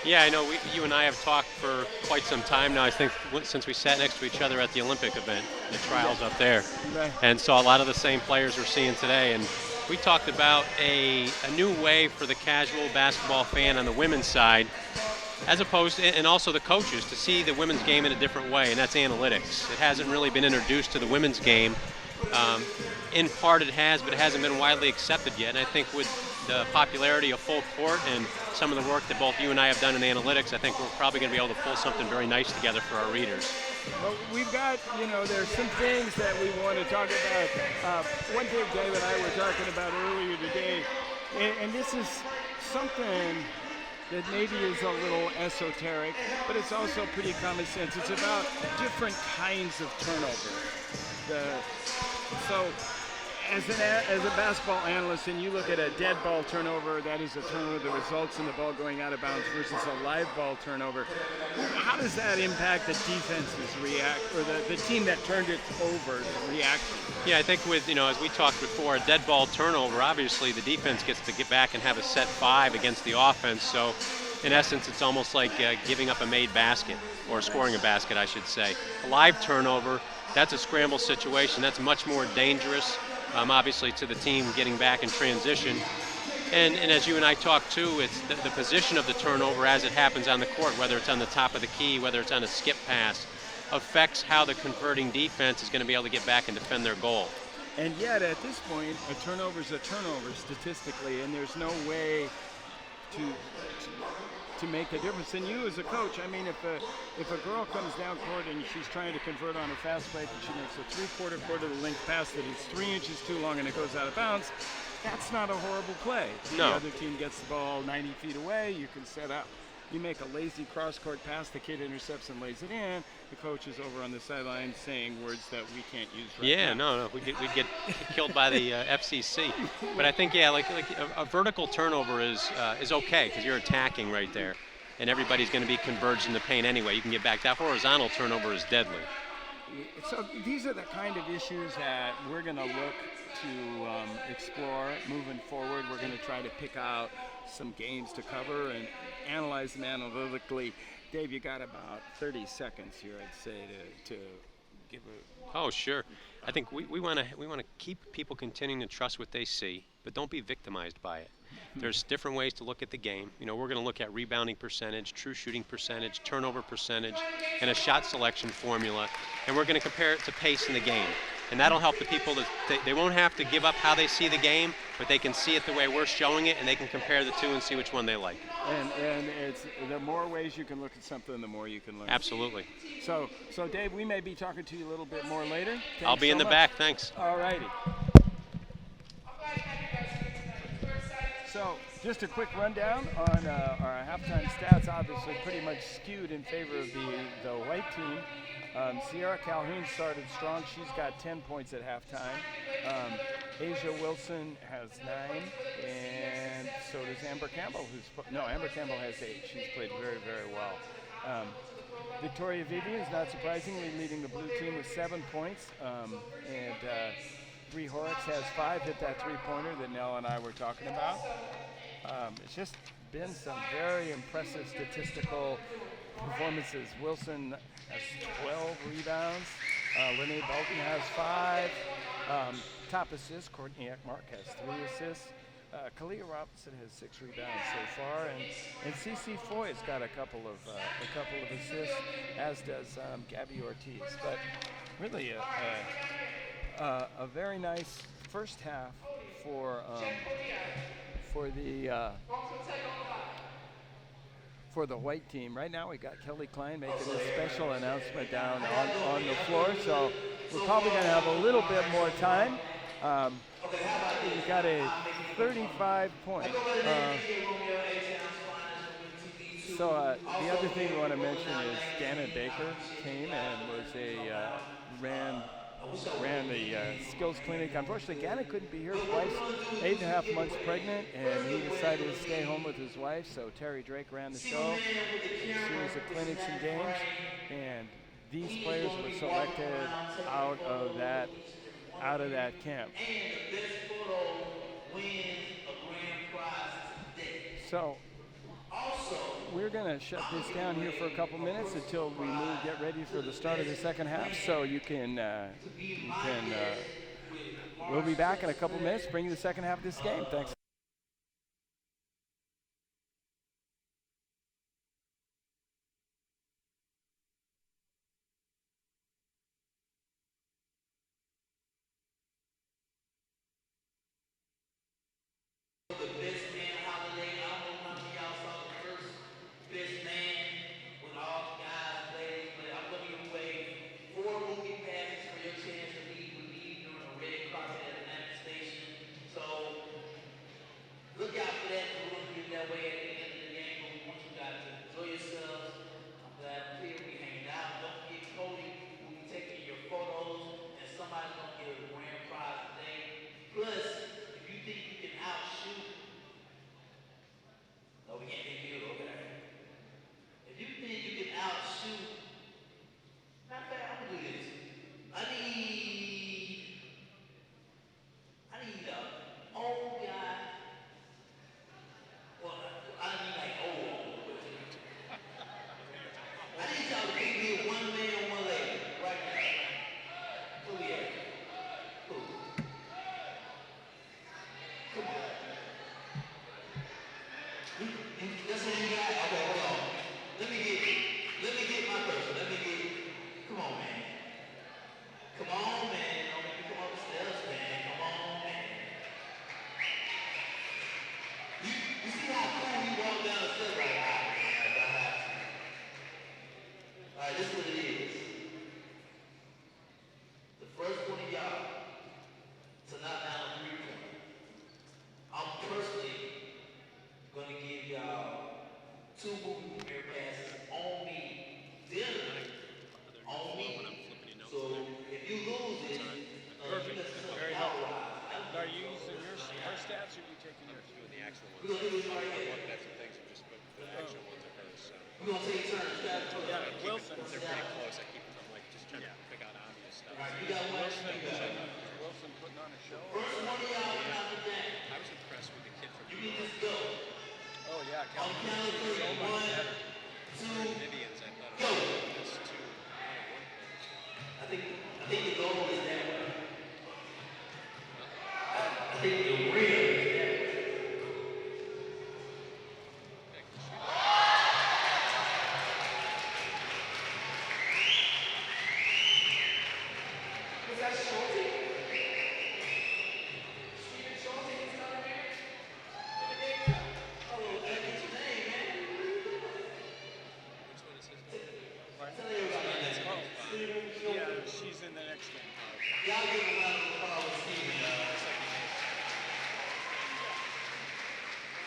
Yeah, I know you and I have talked for quite some time now. I think since we sat next to each other at the Olympic event, the trials up there, right. And saw a lot of the same players we're seeing today. And we talked about a new way for the casual basketball fan on the women's side, as opposed to, and also the coaches, to see the women's game in a different way, and that's analytics. It hasn't really been introduced to the women's game. In part it has, but it hasn't been widely accepted yet. And I think with the popularity of Full Court and some of the work that both you and I have done in analytics, I think we're probably going to be able to pull something very nice together for our readers. Well, we've got, there's some things that we want to talk about. One thing Dave and I were talking about earlier today, and this is something that maybe is a little esoteric, but it's also pretty common sense. It's about different kinds of turnover. So as a basketball analyst, and you look at a dead ball turnover, that is a turnover that results in the ball going out of bounds, versus a live ball turnover. How does that impact the defense's or the team that turned it over reaction? Yeah, I think with, as we talked before, a dead ball turnover, obviously the defense gets to get back and have a set 5 against the offense. So in essence, it's almost like giving up a made basket, or scoring a basket, I should say. A live turnover, that's a scramble situation. That's much more dangerous, obviously, to the team getting back in transition. And as you and I talked too, it's the position of the turnover as it happens on the court, whether it's on the top of the key, whether it's on a skip pass, affects how the converting defense is going to be able to get back and defend their goal. And yet, at this point, a turnover is a turnover statistically, and there's no way to make a difference. And you as a coach, I mean, if a girl comes down court and she's trying to convert on a fast break and she makes a 3/4 quarter of the length pass that is 3 inches too long and it goes out of bounds, that's not a horrible play. No. The other team gets the ball 90 feet away, you can set up. You make a lazy cross-court pass, the kid intercepts and lays it in, the coach is over on the sideline saying words that we can't use right now. No, we'd get killed by the FCC. But I think, like a vertical turnover is okay, because you're attacking right there, and everybody's going to be converged in the paint anyway. You can get back. That horizontal turnover is deadly. So these are the kind of issues that we're going to look to explore moving forward. We're going to try to pick out some games to cover and analyze them analytically. Dave, you got about 30 seconds here, I'd say, to give a... Oh, sure. I think we want to keep people continuing to trust what they see, but don't be victimized by it. There's different ways to look at the game. We're going to look at rebounding percentage, true shooting percentage, turnover percentage, and a shot selection formula, and we're going to compare it to pace in the game. And that'll help the people they won't have to give up how they see the game, but they can see it the way we're showing it, and they can compare the two and see which one they like. And it's the more ways you can look at something, the more you can learn. Absolutely. So Dave, we may be talking to you a little bit more later. Thanks I'll be in the back. Thanks. All righty. So Just a quick rundown on our halftime stats. Obviously, pretty much skewed in favor of the white team. Sierra Calhoun started strong. She's got 10 points at halftime. Asia Wilson has 9, and so does Amber Campbell. Amber Campbell has 8. She's played very, very well. Victoria Vivans, not surprisingly, leading the blue team with 7 points. And Bree Horrocks has 5, hit that three-pointer that Nell and I were talking about. It's just been some very impressive statistical performances. Wilson has 12 rebounds. Lene Bolton has 5. Top assists, Courtney Eckmark has 3 assists. Kalia Robinson has 6 rebounds so far, and CeCe Foy's got a couple of assists, as does Gabby Ortiz. But really a very nice first half for the white team. Right now we got Kelly Klein making a special announcement down on the floor, so we're probably going to have a little bit more time. We've got a 35-point. So the other thing we want to mention is Dana Baker came and ran the skills clinic. Unfortunately, Gana couldn't be here. His wife's 8.5 months pregnant, and he decided to stay home with his wife. So Terry Drake ran the show, a series of clinics and games, and these players were selected out of that camp. So we're going to shut this down here for a couple minutes until we get ready for the start of the second half. So we'll be back in a couple minutes, bring you the second half of this game. Thanks.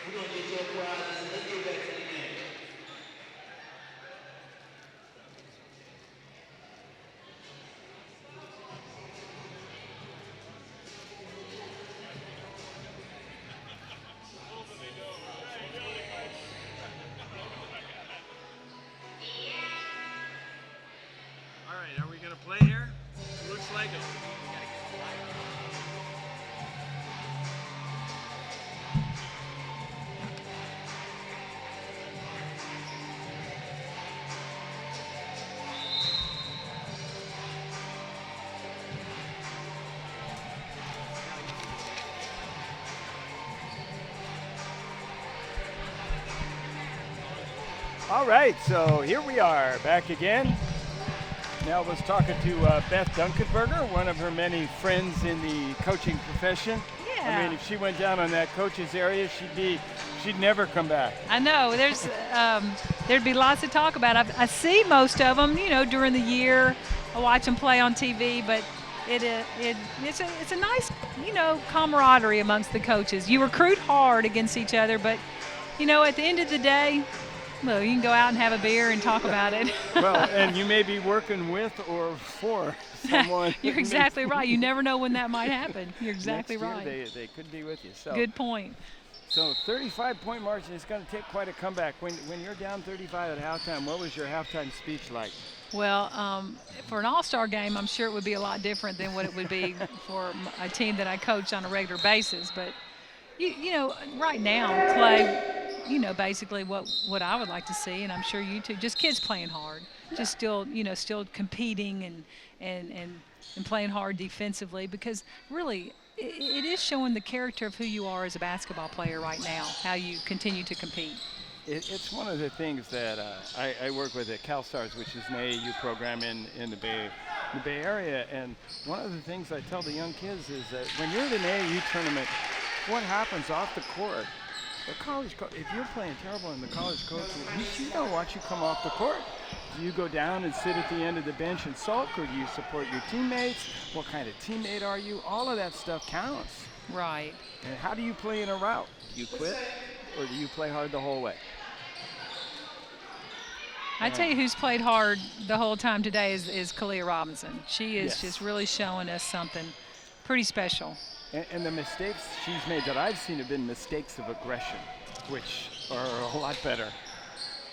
We're going to prizes, and let's get back to the game. All right, are we going to play here? Looks like it. All right, so here we are back again. Now I was talking to Beth Dunkenberger, one of her many friends in the coaching profession. Yeah. I mean, if she went down on that coach's area, she'd never come back. I know. There'd be lots to talk about. I see most of them, during the year. I watch them play on TV, but it's a nice, camaraderie amongst the coaches. You recruit hard against each other, but, at the end of the day, well, you can go out and have a beer and talk about it. Well, and you may be working with or for someone. You're exactly right. You never know when that might happen. You're exactly Next year right. They could be with you. So Good point. So 35-point margin is going to take quite a comeback. When you're down 35 at halftime, what was your halftime speech like? Well, for an all-star game, I'm sure it would be a lot different than what it would be for a team that I coach on a regular basis. But, right now, Clay, basically what I would like to see, and I'm sure you too, just kids playing hard, just still competing and playing hard defensively, because really it is showing the character of who you are as a basketball player right now, how you continue to compete. It's one of the things that I work with at CalSTARS, which is an AAU program in the Bay Area, and one of the things I tell the young kids is that when you're at an AAU tournament, what happens off the court, the college coach, if you're playing terrible and the college coach, he's going to watch you come off the court. Do you go down and sit at the end of the bench and sulk, or do you support your teammates? What kind of teammate are you? All of that stuff counts. Right. And how do you play in a rout? Do you quit, or do you play hard the whole way? I tell you who's played hard the whole time today is Kalia Robinson. She is just really showing us something pretty special. And the mistakes she's made that I've seen have been mistakes of aggression, which are a lot better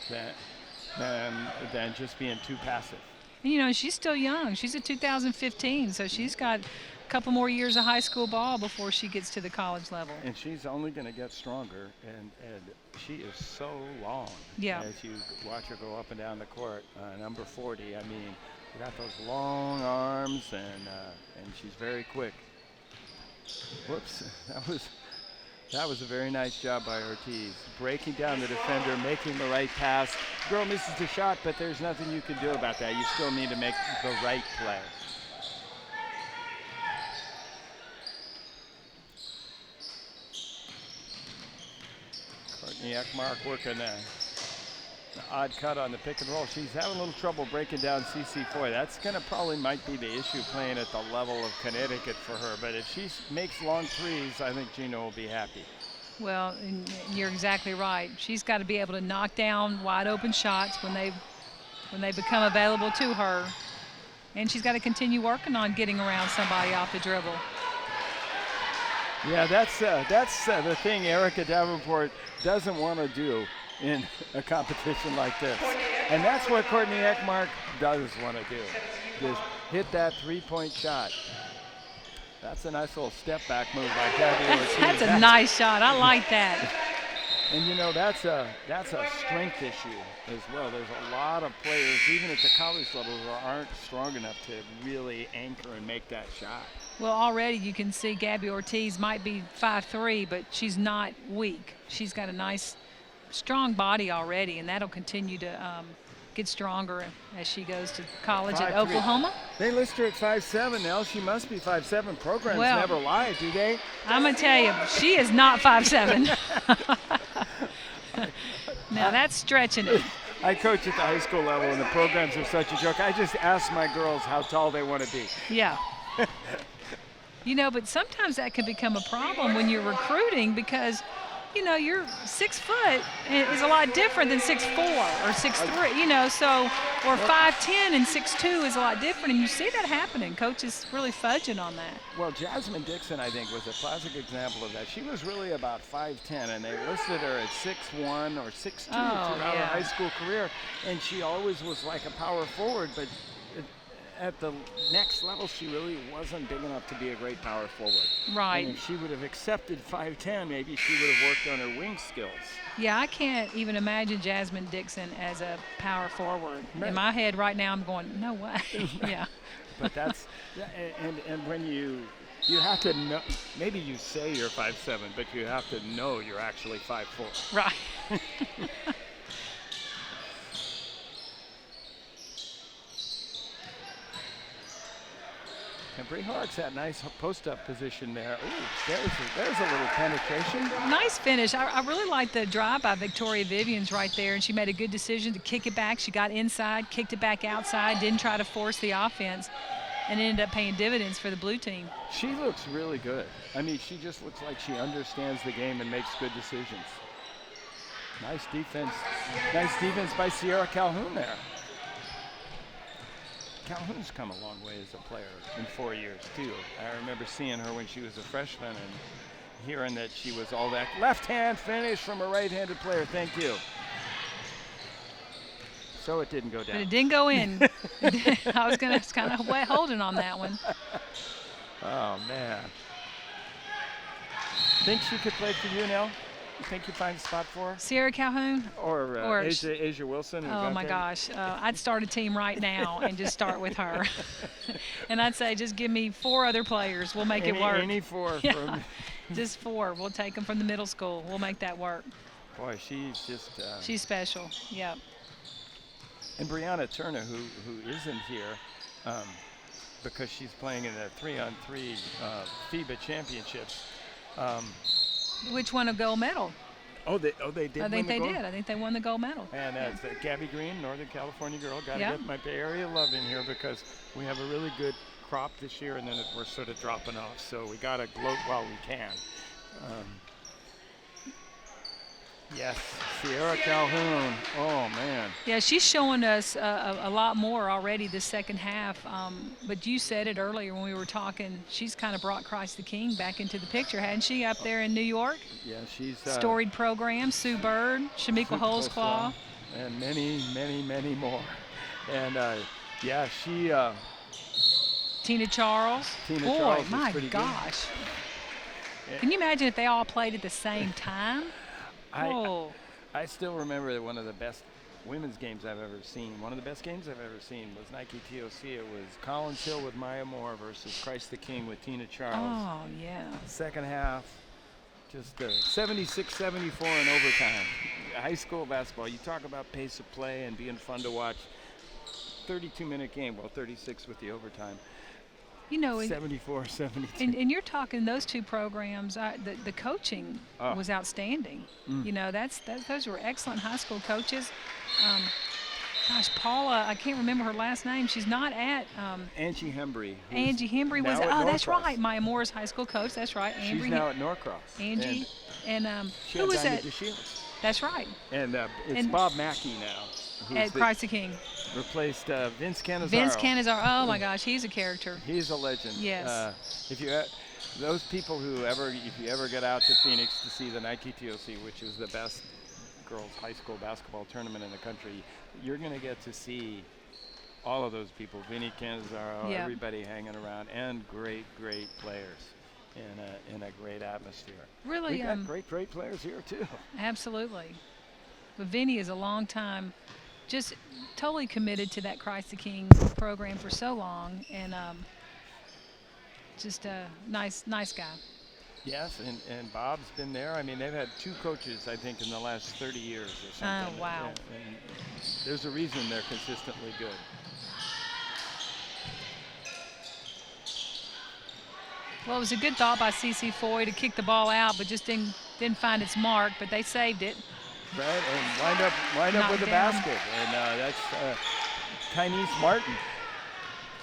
than just being too passive. And, she's still young. She's a 2015, so she's got a couple more years of high school ball before she gets to the college level. And she's only going to get stronger, and she is so long. Yeah. As you watch her go up and down the court. Number 40, I mean, she got those long arms, and she's very quick. Whoops, that was a very nice job by Ortiz. Breaking down the defender, making the right pass. Girl misses the shot, but there's nothing you can do about that. You still need to make the right play. Courtney Ekmark working an odd cut on the pick and roll. She's having a little trouble breaking down CC Foy. That's probably might be the issue playing at the level of Connecticut for her. But if she makes long threes, I think Gino will be happy. Well, and you're exactly right. She's got to be able to knock down wide open shots when they become available to her. And she's got to continue working on getting around somebody off the dribble. Yeah, that's the thing Erica Davenport doesn't want to do in a competition like this. And that's what Courtney Ekmark does want to do, just hit that three-point shot. That's a nice little step-back move by Gabby Oritz. That's a nice shot. I like that. And, that's a strength issue as well. There's a lot of players, even at the college level, who aren't strong enough to really anchor and make that shot. Well, already you can see Gabby Ortiz might be 5'3", but she's not weak. She's got a nice, strong body already, and that'll continue to get stronger as she goes to college at Oklahoma. They list her at 5'7" now. She must be 5'7". Programs never lie, do they? I'm going to tell you, she is not 5'7". Now that's stretching it. I coach at the high school level, and the programs are such a joke. I just ask my girls how tall they want to be. Yeah. But sometimes that can become a problem when you're recruiting, because you're 6 foot is a lot different than 6'4" or 6'3", so, or 5'10" and 6'2" is a lot different, and you see that happening. Coaches really fudging on that. Well, Jasmine Dixon, I think, was a classic example of that. She was really about 5'10", and they listed her at 6'1" or 6'2" throughout her high school career, and she always was like a power forward, but at the next level, she really wasn't big enough to be a great power forward. Right. And if she would have accepted 5'10", maybe she would have worked on her wing skills. Yeah, I can't even imagine Jasmine Dixon as a power forward. Right. In my head right now, I'm going, no way. Yeah. But that's, and when you have to know, maybe you say you're 5'7", but you have to know you're actually 5'4". Right. And Bree Hark's that nice post-up position there. Ooh, there's a little penetration. Nice finish. I really like the drive by Victoria Vivans right there, and she made a good decision to kick it back. She got inside, kicked it back outside, didn't try to force the offense, and ended up paying dividends for the blue team. She looks really good. I mean, she just looks like she understands the game and makes good decisions. Nice defense. Nice defense by Sierra Calhoun there. Calhoun's come a long way as a player in 4 years, too. I remember seeing her when she was a freshman and hearing that she was all that. Left-hand finish from a right-handed player. Thank you. So it didn't go down. But it didn't go in. I was kind of holding on that one. Oh, man. Think she could play for you now? You think you'd find a spot for her? Sierra Calhoun? Or Asia Wilson? Oh, my gosh. I'd start a team right now and just start with her. And I'd say just give me 4 other players. We'll make it work. Any 4. Yeah, from just 4. We'll take them from the middle school. We'll make that work. Boy, she's just... she's special. Yep. And Brianna Turner, who isn't here because she's playing in the 3-on-3 FIBA championships. Which won a gold medal? Oh, they did. I think they did. I think they won the gold medal. And that's Gabby Green, Northern California girl. Got to get my Bay Area love in here because we have a really good crop this year, and then we're sort of dropping off. So we got to gloat while we can. Yes, Sierra Calhoun. Oh, man. Yeah, she's showing us a lot more already this second half. But you said it earlier when we were talking. She's kind of brought Christ the King back into the picture, hadn't she, up there in New York? Yeah, she's... Storied program, Sue Bird, Shamika Holesclaw. And many, many, many more. And, yeah, she... Tina Charles. Charles my pretty gosh. Good. Can you imagine if they all played at the same time? I still remember one of the best women's games I've ever seen. One of the best games I've ever seen was Nike TOC. It was Collins Hill with Maya Moore versus Christ the King with Tina Charles. Oh, yeah. Second half, just 76-74 in overtime. High school basketball, you talk about pace of play and being fun to watch. 32-minute game, well, 36 with the overtime. 74-72. And you're talking those 2 programs. The coaching was outstanding. Those were excellent high school coaches. Gosh, Paula, I can't remember her last name. She's not at Angie Hembry. Angie Hembry was. Oh, that's right. Maya Moore's high school coach. That's right. She's now at Norcross. Angie and who was that? That's right. And it's Bob Mackey now. At Christ the King. Replaced Vince Canizaro. Vince Canizaro. Oh my gosh, he's a character. He's a legend. Yes. If those people if you ever get out to Phoenix to see the Nike TOC, which is the best girls high school basketball tournament in the country, you're going to get to see all of those people. Vinny Canizaro, everybody hanging around, and great players in a great atmosphere. Really, we got great players here too. Absolutely. But Vinny is a long time. Just totally committed to that Christ the King program for so long, and just a nice guy. Yes, and Bob's been there. I mean, they've had 2 coaches, I think, in the last 30 years or something. Oh, wow. And there's a reason they're consistently good. Well, it was a good thought by CeCe Foy to kick the ball out, but just didn't find its mark, but they saved it. Right, and wind up with a basket. And that's Kynese Martin.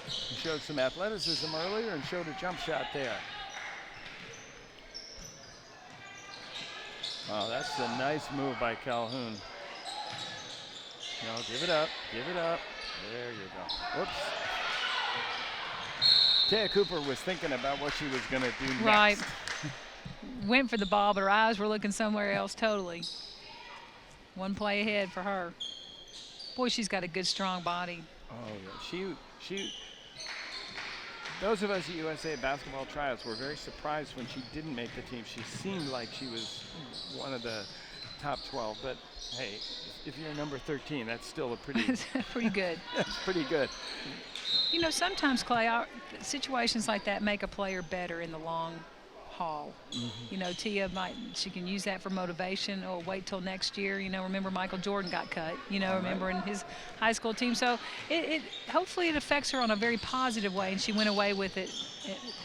He showed some athleticism earlier and showed a jump shot there. Oh, that's a nice move by Calhoun. No, give it up. Give it up. There you go. Whoops. Taya Cooper was thinking about what she was going to do next. Right. Went for the ball, but her eyes were looking somewhere else totally. One play ahead for her. Boy, she's got a good, strong body. Oh, yeah. She. Those of us at USA basketball tryouts were very surprised when she didn't make the team. She seemed like she was one of the top 12, but hey, if you're number 13, that's still a pretty pretty good. That's pretty good. You know, sometimes, Clay, situations like that make a player better in the long haul. You know, Tia she can use that for motivation, or wait till next year. You know, remember Michael Jordan got cut, you know, remember in his high school team. So hopefully it affects her on a very positive way, and she went away with it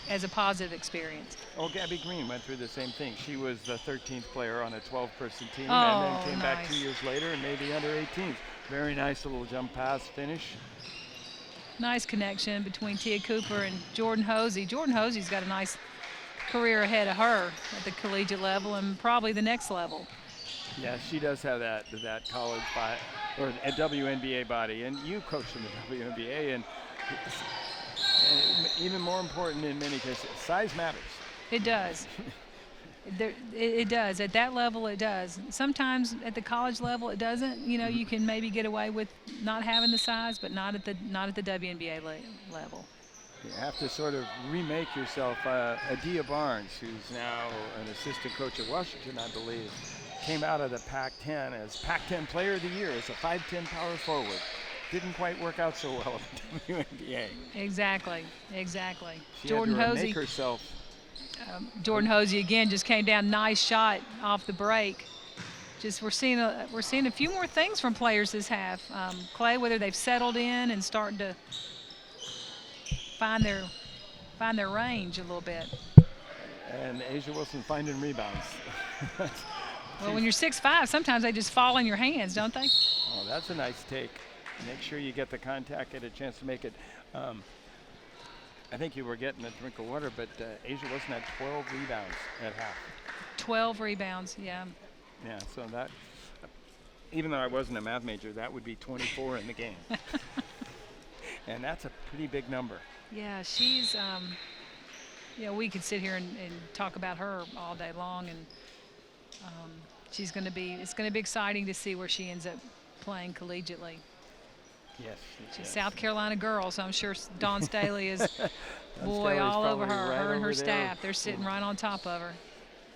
as a positive experience. Oh, Gabby Green went through the same thing. She was the 13th player on a 12-person team, and then came back 2 years later and made the under 18s. Very nice little jump pass finish. Nice connection between Tia Cooper and Jordan Hosey. Jordan Hosey's got a nice career ahead of her at the collegiate level and probably the next level. Yeah, she does have that college body, or a WNBA body, and you coached in the WNBA, and even more important in many cases, size matters. It does. It does. At that level, it does. Sometimes at the college level, it doesn't. You know, you can maybe get away with not having the size, but not at the WNBA level. You have to sort of remake yourself. Adia Barnes, who's now an assistant coach at Washington, I believe, came out of the Pac-10 as Pac-10 Player of the Year as a 5'10" power forward. Didn't quite work out so well at the WNBA. Exactly. She Jordan had to Hosey. remake herself. Jordan Hosey again just came down, nice shot off the break. Just we're seeing a few more things from players this half. Clay, whether they've settled in and starting to find their range a little bit. And Asia Wilson finding rebounds. Well, when you're 6'5", sometimes they just fall in your hands, don't they? Oh, that's a nice take. Make sure you get the contact, get a chance to make it. I think you were getting a drink of water, but Asia Wilson had 12 rebounds at half. 12 rebounds, yeah. Yeah, so that, even though I wasn't a math major, that would be 24 in the game. And that's a pretty big number. Yeah, she's, we could sit here and talk about her all day long, and it's going to be exciting to see where she ends up playing collegiately. Yes. She's a South Carolina girl, so I'm sure Dawn Staley is, Staley's all over probably her. right Her and her over staff, they're sitting right on top of her.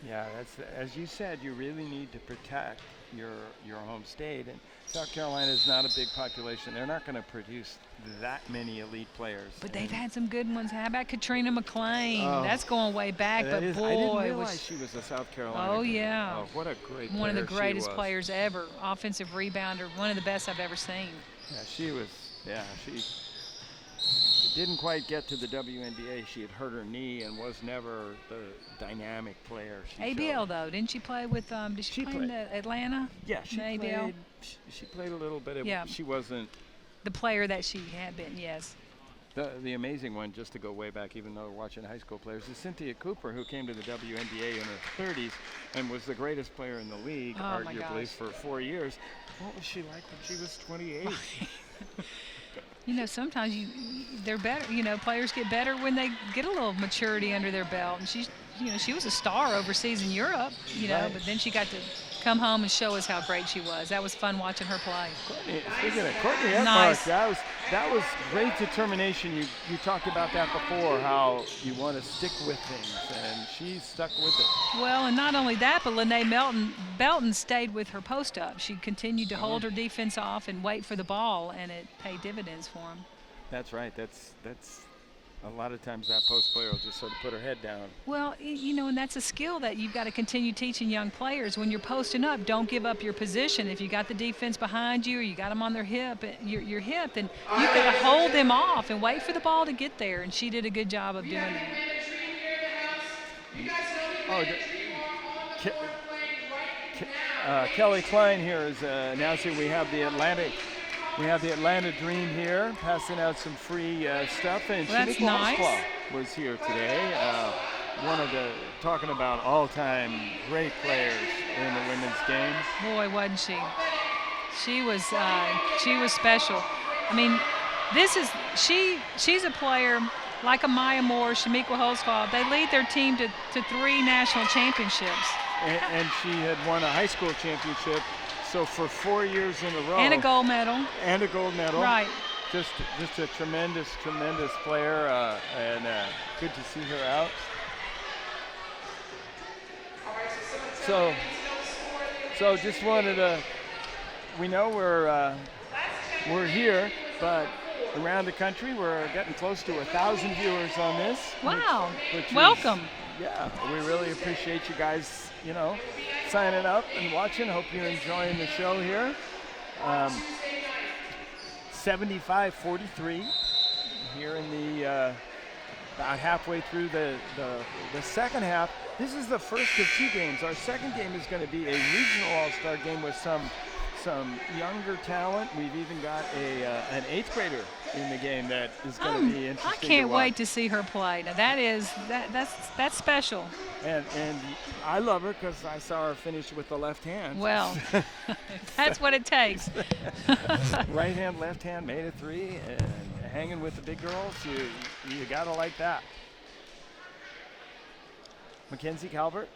Yeah, that's, as you said, you really need to protect your home state. And South Carolina is not a big population. They're not going to produce that many elite players. But they've had some good ones. How about Katrina McClain? That's going way back, but boy, I didn't realize she was a South Carolina. Oh, yeah. Oh, what a great player. One of the greatest players ever. Offensive rebounder, one of the best I've ever seen. Yeah, she was. Yeah, she didn't quite get to the WNBA. She had hurt her knee and was never the dynamic player. ABL though, didn't she play with? Did she play in Atlanta? Yeah, she ABL? played. She played a little bit. Yeah. She wasn't the player that she had been. Yes. The amazing one, just to go way back, even though we're watching high school players, is Cynthia Cooper, who came to the WNBA in her 30s and was the greatest player in the league, arguably, for 4 years. What was she like when she was 28? You know, sometimes they're better. You know, players get better when they get a little maturity under their belt. And she was a star overseas in Europe. You know, but then she got to come home and show us how great she was. That was fun watching her play. Speaking of Courtney Edmark, that was great determination. You talked about that before, how you want to stick with things, and she stuck with it. Well, and not only that, but Lene Belton stayed with her post up. She continued to hold her defense off and wait for the ball, and it paid dividends for them. That's right. That's a lot of times that post player will just sort of put her head down. Well, you know, and that's a skill that you've got to continue teaching young players. When you're posting up, don't give up your position. If you got the defense behind you or you got them on their hip, your hip, then you've got to hold them off and wait for the ball to get there. And she did a good job of doing that. Kelly Klein here is announcing we have the Atlanta Dream here, passing out some free stuff, and That's Shaniqua nice. was here today. talking about all-time great players in the women's game. Boy, wasn't she? She was special. I mean, she's a player like a Maya Moore, Shamika Holzfall. They lead their team to 3 national championships. And she had won a high school championship, so for 4 years in a row. And a gold medal. Right. Just a tremendous player, and good to see her out. So just wanted to. We know we're here, but around the country we're getting close to 1,000 viewers on this. Wow! Which Welcome. We really appreciate you guys, signing up and watching. Hope you're enjoying the show here. 75-43 here in the about halfway through the second half. This is the first of 2 games. Our second game is going to be a regional all-star game with some younger talent. We've even got an 8th grader in the game that is going to be interesting. I can't wait to see her play. Now that's special. And I love her because I saw her finish with the left hand. Well, that's what it takes. Right hand, left hand, made a 3, and hanging with the big girls, you gotta like that. Mackenzie Calvert,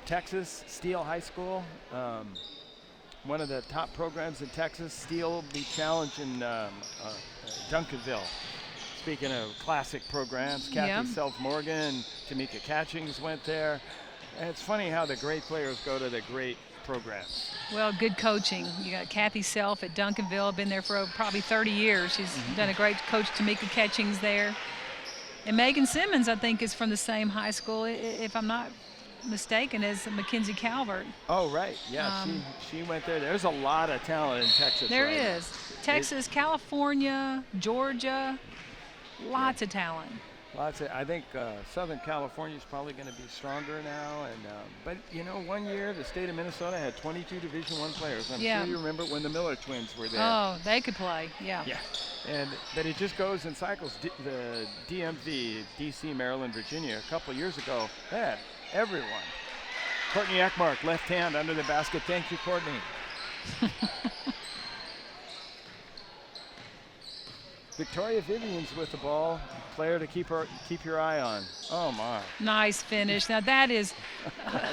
Texas Steel High School, one of the top programs in Texas. Steel will be challenging Duncanville. Speaking of classic programs, Kathy Self-Morgan, Tamika Catchings went there. And it's funny how the great players go to the great programs. Well, good coaching. You got Kathy Self at Duncanville, been there for probably 30 years. She's done a great coach. Tamika Catchings there. And Megan Simmons, I think, is from the same high school, if I'm not mistaken, as Mackenzie Calvert. Oh, right. Yeah, she went there. There's a lot of talent in Texas. There is. Texas, California, Georgia, lots of talent. I think Southern California is probably going to be stronger now. But, 1 year the state of Minnesota had 22 Division I players. I'm sure you remember when the Miller twins were there. Oh, they could play, yeah. But it just goes in cycles. The DMV, D.C., Maryland, Virginia, a couple years ago, they had everyone. Courtney Eckmark, left hand under the basket. Thank you, Courtney. Victoria Vivans with the ball, player to keep your eye on. Oh my! Nice finish. Now that is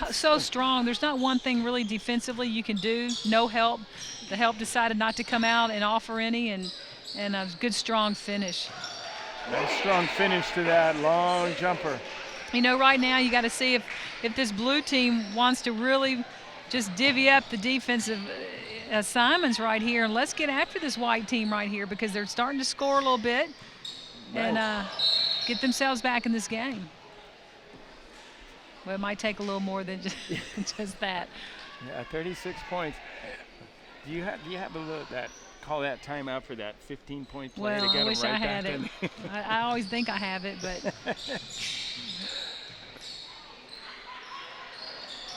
so strong. There's not one thing really defensively you can do. No help. The help decided not to come out and offer any, and a good strong finish. Nice strong finish to that long jumper. Right now you got to see if this blue team wants to really just divvy up the defensive assignments right here, and let's get after this white team right here because they're starting to score a little bit and get themselves back in this game. Well, it might take a little more than just that. Yeah, 36 points. Do you have call that timeout for that 15-point play to get I wish them right I had back it. in? I always think I have it, but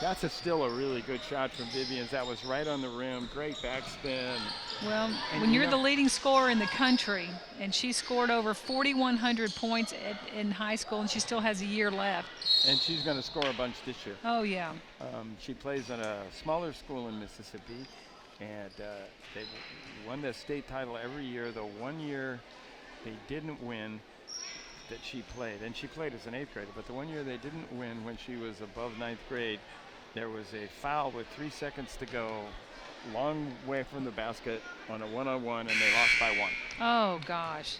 that's still a really good shot from Vivans. That was right on the rim. Great backspin. Well, when you're the leading scorer in the country, and she scored over 4,100 points in high school, and she still has a year left. And she's going to score a bunch this year. Oh, yeah. She plays at a smaller school in Mississippi, and they won the state title every year. The 1 year they didn't win that she played, and she played as an 8th grader, but the 1 year they didn't win when she was above 9th grade, there was a foul with 3 seconds to go, long way from the basket on a one-on-one, and they lost by 1. Oh, gosh.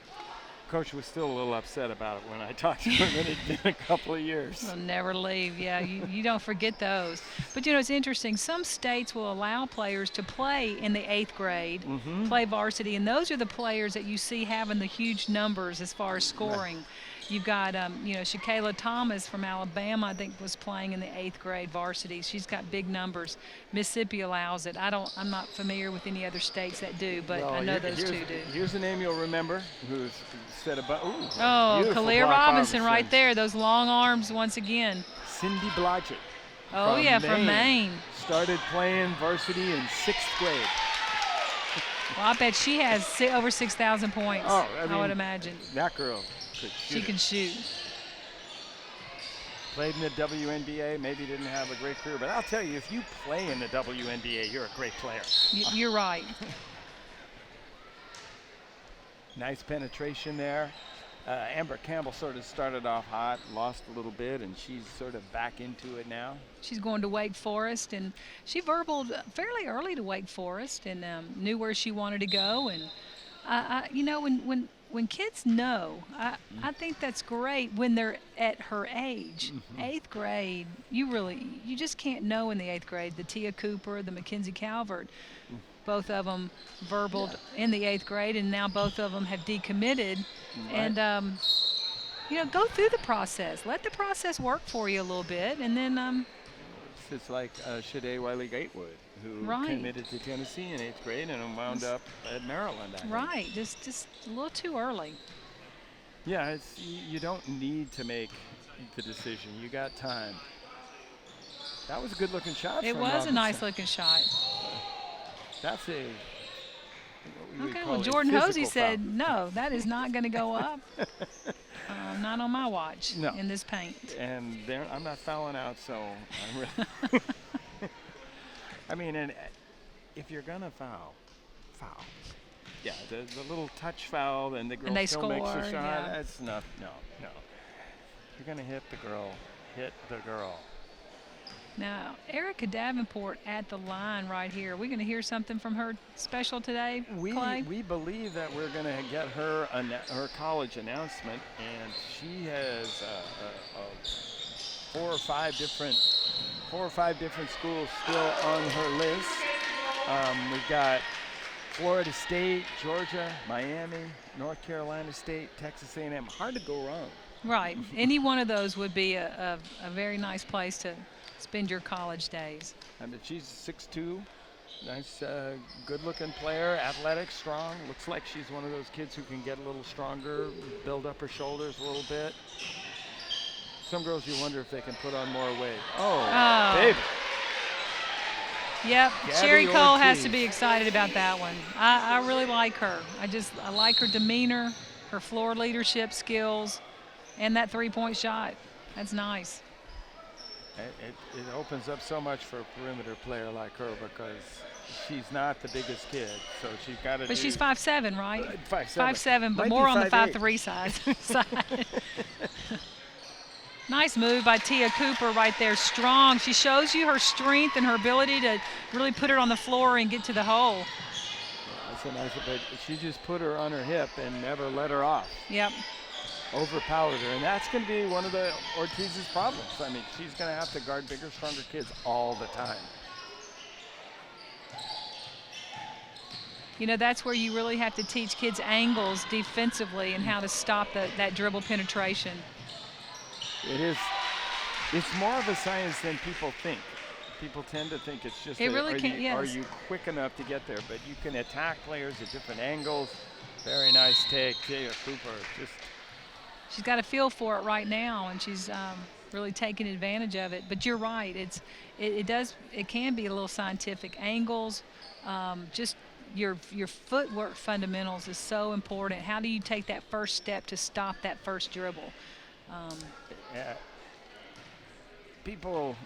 Coach was still a little upset about it when I talked to him, and it's been a couple of years. They'll never leave. Yeah, you don't forget those. But, it's interesting. Some states will allow players to play in the 8th grade, play varsity, and those are the players that you see having the huge numbers as far as scoring. You've got, Shakayla Thomas from Alabama, I think, was playing in the 8th grade varsity. She's got big numbers. Mississippi allows it. I'm not familiar with any other states that do, but I know those two do. Here's a name you'll remember who's said about. Kalia Robinson right there. Those long arms once again. Cindy Blodgett. Oh, yeah, from Maine. Started playing varsity in 6th grade. Well, I bet she has over 6,000 points. Oh, I would imagine. That girl. She can shoot. played in the WNBA, maybe didn't have a great career, but I'll tell you, if you play in the WNBA, you're a great player. You're right. Nice penetration there. Amber Campbell sort of started off hot, lost a little bit, and she's sort of back into it now. She's going to Wake Forest, and she verbaled fairly early to Wake Forest and knew where she wanted to go. And you know, when kids know, I think that's great when they're at her age. 8th grade, you just can't know in the 8th grade. The Tia Cooper, the Mackenzie Calvert, both of them verbaled in the 8th grade, and now both of them have decommitted. Right. And you know, go through the process. Let the process work for you a little bit, and then it's like Shade Wiley-Gatewood, who committed to Tennessee in 8th grade and wound up at Maryland. Right, just a little too early. Yeah, you don't need to make the decision. You got time. That was a good-looking shot. It was a nice-looking shot. That's a. Okay, well, Jordan Hosey said, no, that is not going to go up. Not on my watch in this paint. And I'm not fouling out, so I'm really. I mean, and if you're going to foul. Yeah, the little touch foul, and the girl still makes a shot. Yeah. That's no. You're going to hit the girl. Hit the girl. Now, Erica Davenport at the line right here. Are we going to hear something from her special today, Clay? We believe that we're going to get her college announcement, and she has 4 or 5 different schools still on her list. We've got Florida State, Georgia, Miami, North Carolina State, Texas A&M. Hard to go wrong. Right. Any one of those would be a very nice place to spend your college days. I mean, she's 6'2", nice, good-looking player, athletic, strong. Looks like she's one of those kids who can get a little stronger, build up her shoulders a little bit. Some girls, you wonder if they can put on more weight. Oh. Baby. Yep, Gabby Sherry Cole Ortiz has to be excited about that one. I really like her. I like her demeanor, her floor leadership skills, and that three-point shot. That's nice. It opens up so much for a perimeter player like her because she's not the biggest kid, so she's got to. But she's 5'7", right? 5'7", but more on the 5'3" side. Nice move by Tia Cooper right there, strong. She shows you her strength and her ability to really put it on the floor and get to the hole. That's a nice, but she just put her on her hip and never let her off. Yep. Overpowered her, and that's going to be one of the Ortiz's problems. I mean, she's going to have to guard bigger, stronger kids all the time. You know, that's where you really have to teach kids angles defensively and how to stop that dribble penetration. It is. It's more of a science than people think. People tend to think it's just. Are you quick enough to get there? But you can attack players at different angles. Very nice take, Tia Cooper. She's got a feel for it right now, and she's really taking advantage of it. But you're right; it can be a little scientific. Angles, just your footwork fundamentals is so important. How do you take that first step to stop that first dribble? People,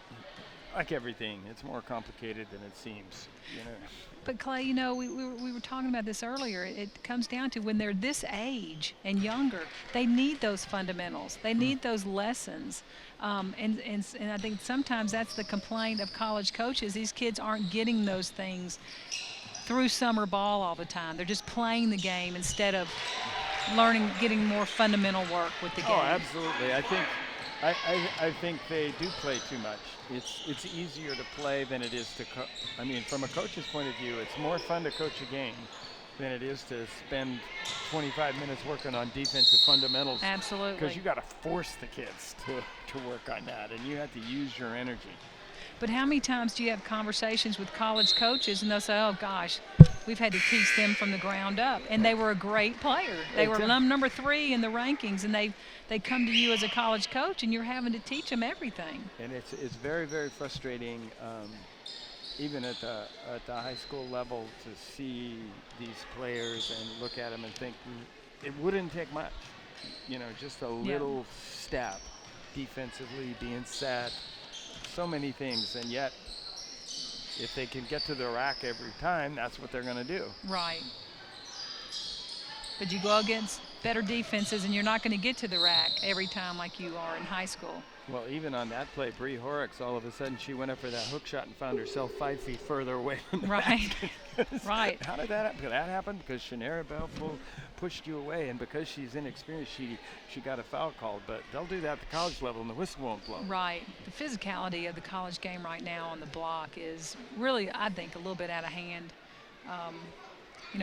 like everything, it's more complicated than it seems. You know. But Clay, you know, we were talking about this earlier. It comes down to when they're this age and younger, they need those fundamentals. They need those lessons. And I think sometimes that's the complaint of college coaches. These kids aren't getting those things through summer ball all the time. They're just playing the game instead of getting more fundamental work with the game. Oh, absolutely. I think they do play too much. It's easier to play than it is to I mean, from a coach's point of view, it's more fun to coach a game than it is to spend 25 minutes working on defensive fundamentals. Absolutely. Because you got to force the kids to work on that, and you have to use your energy. But how many times do you have conversations with college coaches and they'll say, oh, gosh, we've had to teach them from the ground up. And they were a great player. They were number 3 in the rankings, and they come to you as a college coach, and you're having to teach them everything. And it's very, very frustrating, even at the high school level, to see these players and look at them and think it wouldn't take much, you know, just a little step. defensively, being set, so many things. And yet, if they can get to the rack every time, that's what they're going to do. Right. But you go against better defenses, and you're not going to get to the rack every time like you are in high school. Well, even on that play, Bree Horrocks, all of a sudden she went up for that hook shot and found herself 5 feet further away from the Right. basket. Right. How did that happen? That happened because Shannara Bell pushed you away, and because she's inexperienced, she got a foul called. But they'll do that at the college level, and the whistle won't blow. Right. The physicality of the college game right now on the block is really, I think, a little bit out of hand.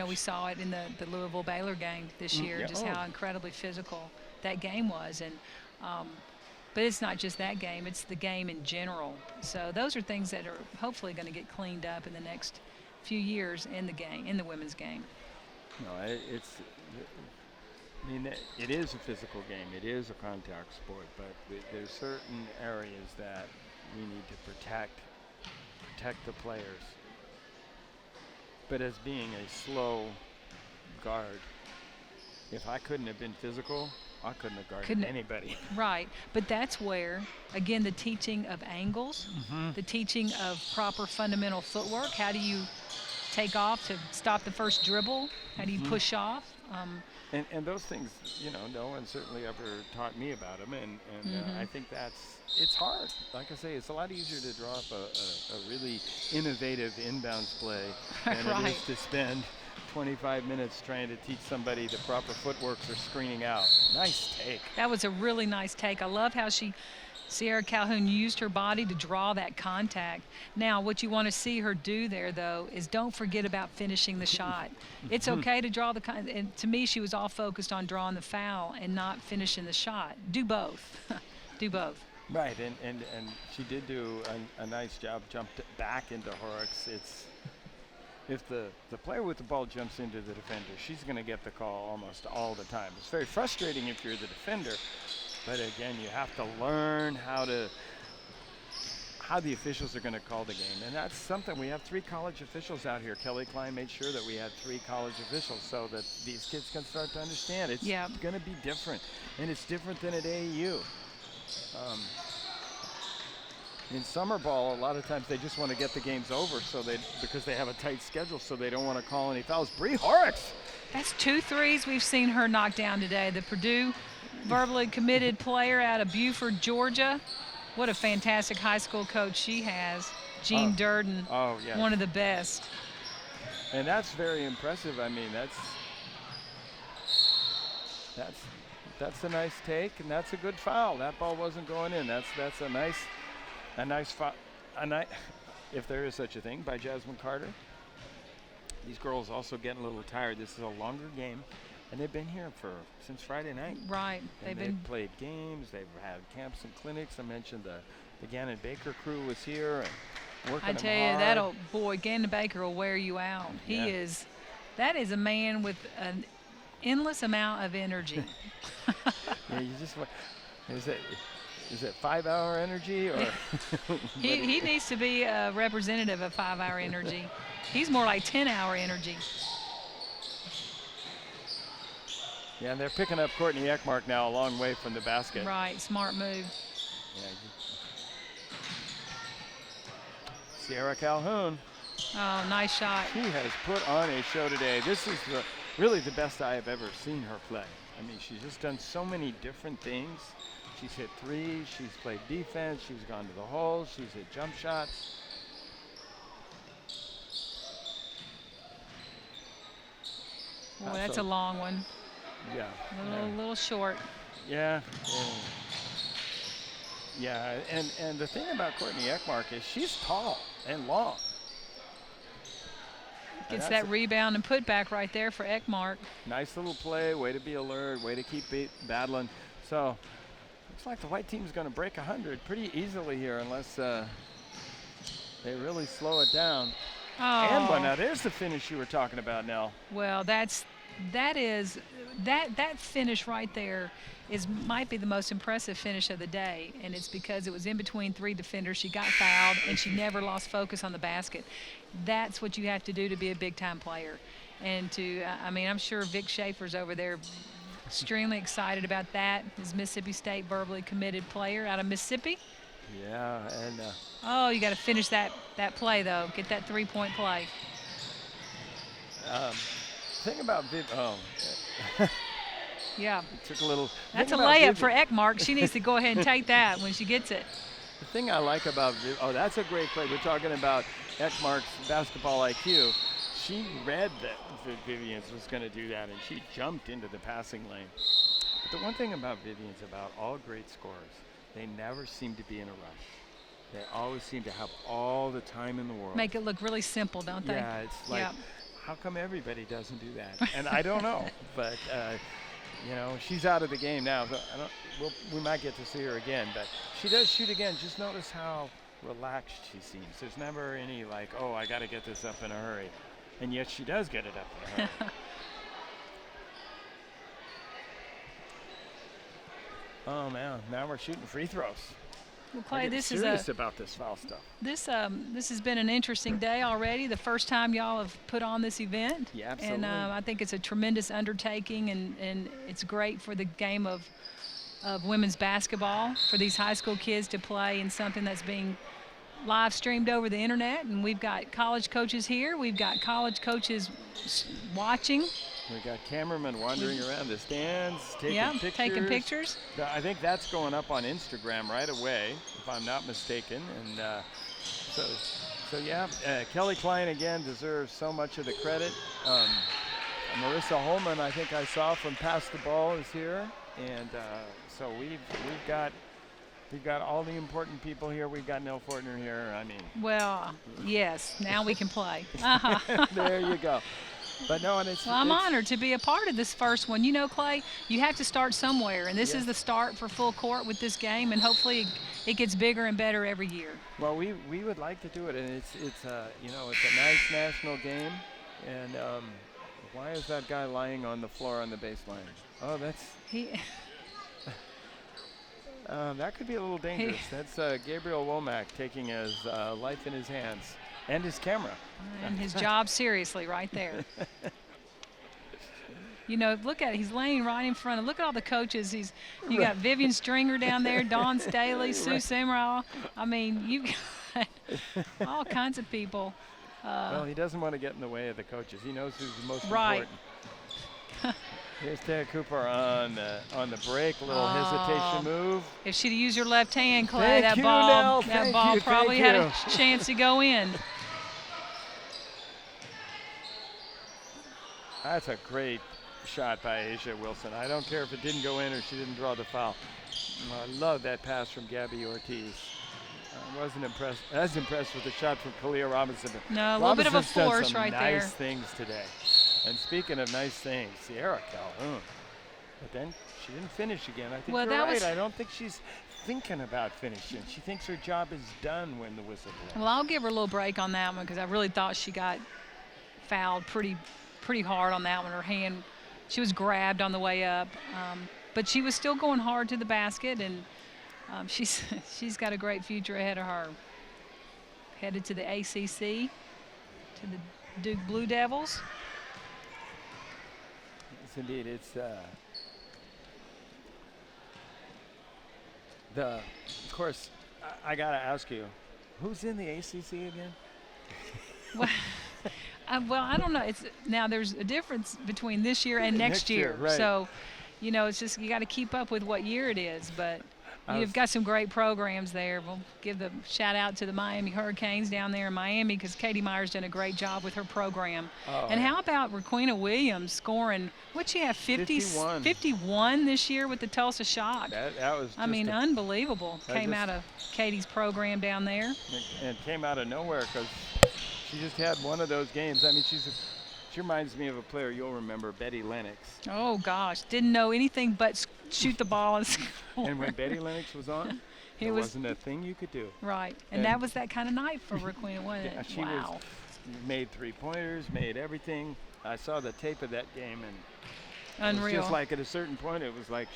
We saw it in the Louisville-Baylor game this year, just how incredibly physical that game was. And but it's not just that game, it's the game in general. So those are things that are hopefully going to get cleaned up in the next few years in the game, in the women's game. No, it is a physical game. It is a contact sport, but there's certain areas that we need to protect the players. But as being a slow guard, if I couldn't have been physical, I couldn't have guarded anybody. Right, but that's where, again, the teaching of angles, the teaching of proper fundamental footwork. How do you take off to stop the first dribble? How do you push off? And those things, no one certainly ever taught me about them, and I think it's hard. Like I say, it's a lot easier to draw up a really innovative inbounds play than it is to spend 25 minutes trying to teach somebody the proper footwork for screening out. Nice take. That was a really nice take. I love how Sierra Calhoun used her body to draw that contact. Now, what you want to see her do there, though, is don't forget about finishing the shot. It's okay to draw and to me, she was all focused on drawing the foul and not finishing the shot. Do both. Do both. Right, and she did do a nice job, jumped back into Horrocks. If the player with the ball jumps into the defender, she's going to get the call almost all the time. It's very frustrating if you're the defender, but again, you have to learn how the officials are going to call the game, and that's something. We have 3 college officials out here. Kelly Klein made sure that we had 3 college officials so that these kids can start to understand it's going to be different, and it's different than at AAU. In summer ball, a lot of times they just want to get the games over because they have a tight schedule, so they don't want to call any fouls. Bree Horrocks. That's 2 threes we've seen her knock down today. The Purdue verbally committed player out of Buford, Georgia. What a fantastic high school coach she has. Jean Durden, one of the best. And that's very impressive. I mean, that's a nice take, and that's a good foul. That ball wasn't going in. That's a nice foul. If there is such a thing, by Jasmine Carter. These girls also getting a little tired. This is a longer game, and they've been here since Friday night. Right. They've played games. They've had camps and clinics. I mentioned the Gannon Baker crew was here and working. I tell you, Gannon Baker will wear you out. That is a man with an endless amount of energy. Yeah, you just want. Is it 5-hour energy or? he needs to be a representative of 5-hour energy. He's more like 10-hour energy. Yeah, and they're picking up Courtney Eckmark now a long way from the basket. Right, smart move. Yeah. Sierra Calhoun. Oh, nice shot. She has put on a show today. This is really the best I have ever seen her play. I mean, she's just done so many different things. She's hit threes, she's played defense, she's gone to the hole, she's hit jump shots. Well, that's a long one. Yeah. A little short. Yeah. Yeah, and the thing about Courtney Eckmark is she's tall and long. Gets that rebound and put back right there for Eckmark. Nice little play, way to be alert, way to keep battling. So, looks like the white team's going to break 100 pretty easily here unless they really slow it down. Oh. And now there's the finish you were talking about, Nell. Well, that finish right there might be the most impressive finish of the day, and it's because it was in between 3 defenders. She got fouled, and she never lost focus on the basket. That's what you have to do to be a big-time player. And I'm sure Vic Schaefer's over there Extremely excited about that. His Mississippi State verbally committed player out of Mississippi. Yeah, and Oh, you got to finish that play, though. Get that three-point play. thing about Viv, Yeah. took a little. That's a thing about layup Viv- for Ekmark. She needs to go ahead and take that when she gets it. The thing I like about that's a great play. We're talking about Ekmark's basketball IQ. She read that Vivans was going to do that, and she jumped into the passing lane. But the one thing about Vivans, about all great scorers, they never seem to be in a rush. They always seem to have all the time in the world. Make it look really simple, don't they? Yeah, it's like, Yeah. how come everybody doesn't do that? And I don't know, but you know, she's out of the game now. So we might get to see her again, but she does shoot again. Just notice how relaxed she seems. There's never any like, oh, I got to get this up in a hurry, and yet she does get it up in a hurry. Oh man, now we're shooting free throws. Well, Clay, this is serious about this foul stuff. this has been an interesting day already. The first time y'all have put on this event. Yeah, absolutely. And I think it's a tremendous undertaking, and it's great for the game of women's basketball for these high school kids to play in something that's being live streamed over the internet. And we've got college coaches here. We've got college coaches watching. We got cameramen wandering around the stands, taking pictures. Taking pictures. I think that's going up on Instagram right away, if I'm not mistaken. And Kelly Klein again deserves so much of the credit. Marissa Holman, I think I saw from Pass the Ball, is here, and so we've got all the important people here. We've got Nell Fortner here. I mean. Well, yes. Now we can play. There you go. But no, and I'm honored to be a part of this first one. You know, Clay, you have to start somewhere, and this is the start for full court with this game, and hopefully it gets bigger and better every year. Well, we would like to do it, and it's a nice national game. And why is that guy lying on the floor on the baseline? Oh, that's that could be a little dangerous. That's Gabriel Womack taking his life in his hands. And his camera. And his job seriously right there. You know, look at it. He's laying right in front of. Look at all the coaches. You got Vivian Stringer down there, Dawn Staley, Sue Simrall. I mean, you got all kinds of people. Well, he doesn't want to get in the way of the coaches. He knows who's the most important. Here's Tara Cooper on the break. A little hesitation move. If she'd used your left hand, Clay, Thank that you, ball Nell. probably had a chance to go in. That's a great shot by Asia Wilson. I don't care if it didn't go in or she didn't draw the foul. I love that pass from Gabby Ortiz. I wasn't as impressed with the shot from Kalia Robinson. No, a little bit of a force right there. Nice things today. And speaking of nice things, Sierra Calhoun. But then she didn't finish again. I think you're right. I don't think she's thinking about finishing. She thinks her job is done when the whistle blows. Well, I'll give her a little break on that one because I really thought she got fouled pretty hard on that one. Her hand, she was grabbed on the way up, but she was still going hard to the basket, and she's got a great future ahead of her. Headed to the ACC, to the Duke Blue Devils. Yes, indeed. It's of course, I got to ask you, who's in the ACC again? Well, I don't know. There's a difference between this year and next year. Right. So, you know, it's just you got to keep up with what year it is. But you've got some great programs there. We'll give the shout out to the Miami Hurricanes down there in Miami because Katie Meyer's done a great job with her program. And how about Raquina Williams scoring, what'd she have, 51 this year with the Tulsa Shock? That was just unbelievable. Came out of Katie's program down there. And came out of nowhere because she just had one of those games. I mean, she reminds me of a player you'll remember, Betty Lennox. Oh, gosh. Didn't know anything but shoot the ball and score. And when Betty Lennox was on, there wasn't a thing you could do. Right. And that was that kind of night for Raquina, wasn't it? She made three-pointers, made everything. I saw the tape of that game, and unreal. It was just like at a certain point, it was like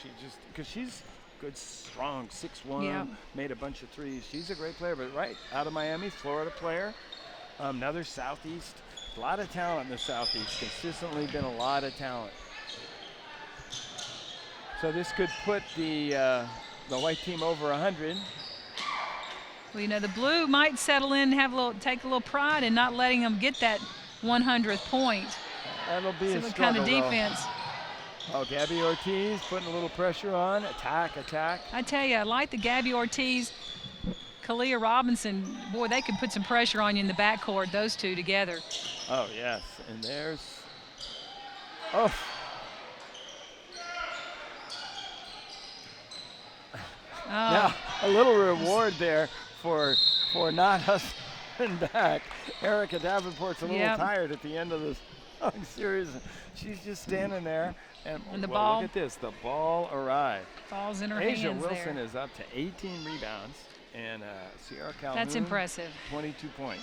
because she's good, strong, 6'1", made a bunch of threes. She's a great player, but right out of Miami, Florida player. Another Southeast, a lot of talent in the Southeast. Consistently been a lot of talent. So this could put the white team over 100. Well, you know, the blue might settle in and take a little pride in not letting them get that 100th point. That'll be a Some struggle, kind of defense. Oh, Gabby Ortiz putting a little pressure on. Attack. I tell you, I like the Gabby Ortiz, Kalia Robinson. Boy, they could put some pressure on you in the backcourt, those two together. Oh, yes. And there's – oh. Now, a little reward there for not hustling back. Erica Davenport's a little tired at the end of this long series. She's just standing there. And the ball. Look at this. The ball arrived. Ball's in her Asia hands Wilson there. is up to 18 rebounds. And Sierra Calhoun, that's impressive. 22 points.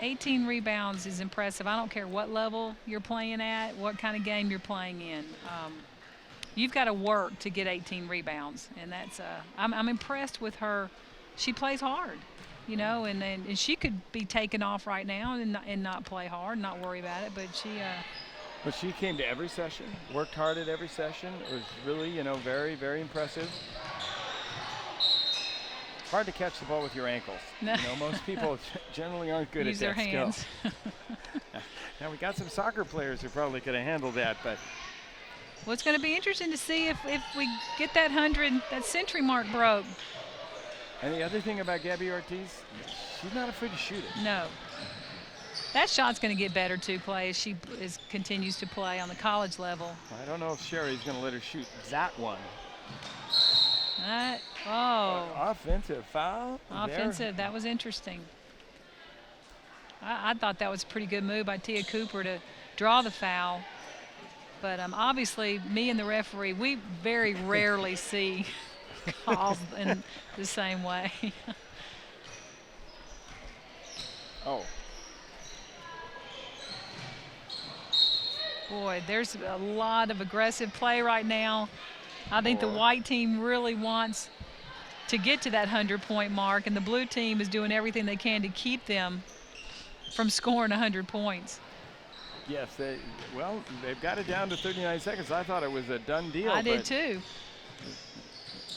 18 rebounds is impressive. I don't care what level you're playing at, what kind of game you're playing in. You've got to work to get 18 rebounds, and that's I'm impressed with her. She plays hard, you know, and she could be taken off right now and not play hard, not worry about it. But she came to every session, worked hard at every session. It was really, you know, very, very impressive. It's hard to catch the ball with your ankles. No. You know, most people generally aren't good Use at that their hands. skill. Now we got some soccer players who probably could have handled that, but. Well, it's going to be interesting to see if we get that 100, that century mark broke. And the other thing about Gabby Ortiz, she's not afraid to shoot it. No. That shot's going to get better too, Clay, as she continues to play on the college level. I don't know if Sherry's going to let her shoot that one. Offensive foul. Offensive. That was interesting. I thought that was a pretty good move by Tia Cooper to draw the foul. But obviously, me and the referee, we very rarely see calls in the same way. Oh. Boy, there's a lot of aggressive play right now. I think the white team really wants to get to that 100-point mark, and the blue team is doing everything they can to keep them from scoring 100 points. Yes, they've got it down to 39 seconds. I thought it was a done deal. I did too.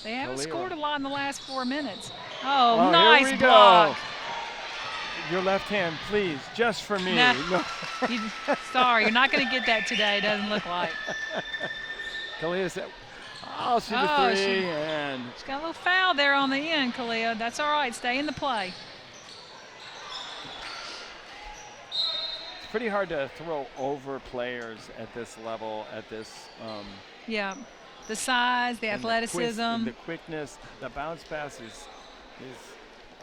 They haven't scored a lot in the last 4 minutes. Oh, nice here we block. Go. Your left hand, please, just for me. No. Sorry, you're not going to get that today, doesn't look like. Kalia said, I'll shoot a three. She's got a little foul there on the end, Kalia. That's all right. Stay in the play. Pretty hard to throw over players at this level, at this. Yeah, the size, the athleticism. The quickness, the bounce pass is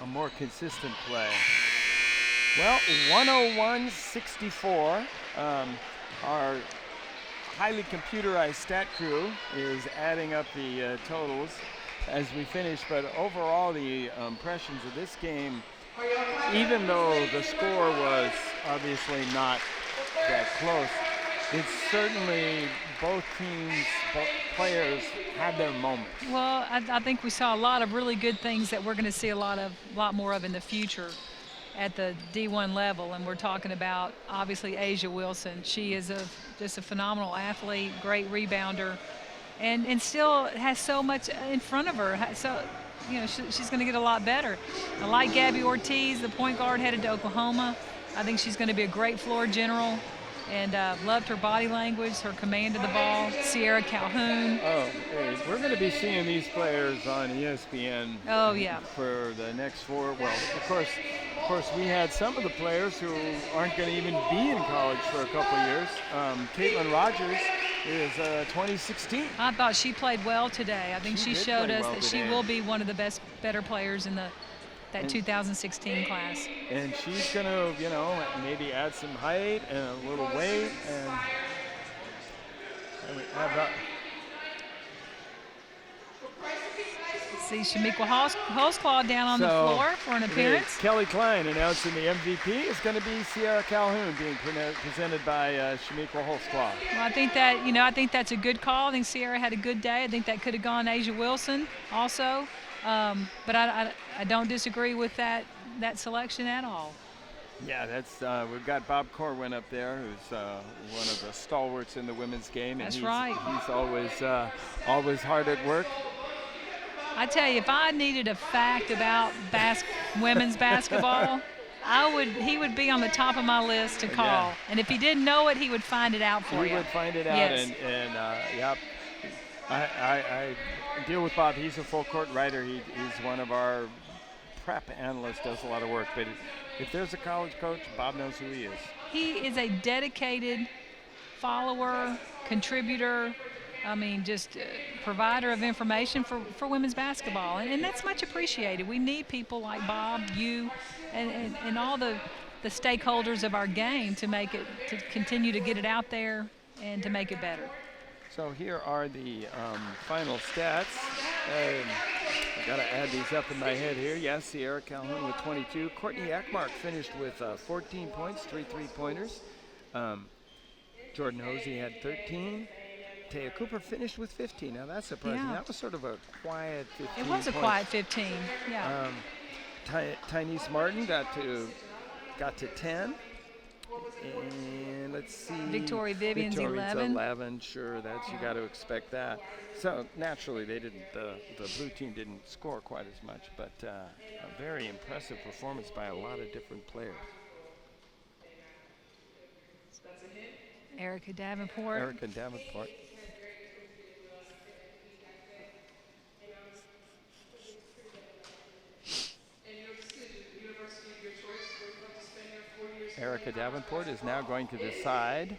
a more consistent play. Well, 101-64. Our highly computerized stat crew is adding up the totals as we finish, but overall the impressions of this game, even though the score was obviously not that close, it's certainly both teams, both players had their moments. Well, I think we saw a lot of really good things that we're going to see a lot more of in the future at the D1 level, and we're talking about obviously Asia Wilson. She is just a phenomenal athlete, great rebounder, and still has so much in front of her. So, you know, she's going to get a lot better. I like Gabby Ortiz, the point guard headed to Oklahoma. I think she's going to be a great floor general, and loved her body language, her command of the ball. Sierra Calhoun. Oh, hey, we're going to be seeing these players on ESPN. Oh, yeah. For the next 4. Well, of course, we had some of the players who aren't going to even be in college for a couple of years. Caitlin Rogers is 2016. I thought she played well today. I think she showed us that she will be one of the better players in that 2016 class. And she's going to, you know, maybe add some height and a little weight. And we have see Shamiqua Holsclaw down on the floor for an appearance. Kelly Klein announcing the MVP is going to be Sierra Calhoun, being presented by Shamiqua Holsclaw. Well, I think that's a good call. I think Sierra had a good day. I think that could have gone Asia Wilson also. But I don't disagree with that selection at all. Yeah, that's we've got Bob Corwin up there, who's one of the stalwarts in the women's game. And That's he's, right. He's always hard at work. I tell you, if I needed a fact about women's basketball, he would be on the top of my list to call. Yeah. And if he didn't know it, he would find it out for you. He would find it out. Yes. And yep. I deal with Bob. He's a full court writer. He's one of our prep analysts, does a lot of work. But if there's a college coach, Bob knows who he is. He is a dedicated follower, contributor, just provider of information for women's basketball. And that's much appreciated. We need people like Bob, you, and all the stakeholders of our game to continue to get it out there and to make it better. So here are the final stats. I've got to add these up in my head here. Yes, Sierra Calhoun with 22. Courtney Ekmark finished with 14 points, 3 3-pointers. Jordan Hosey had 13. Taya Cooper finished with 15. Now that's surprising. Yeah. That was sort of a quiet 15. It was a quiet 15, yeah. Tynice Martin got to 10. And let's see. Victoria Vivans, Victoria's 11. 11. Sure, you got to expect that. So naturally, they didn't. The blue team didn't score quite as much, but a very impressive performance by a lot of different players. Erica Davenport. Erica Davenport is now going to decide.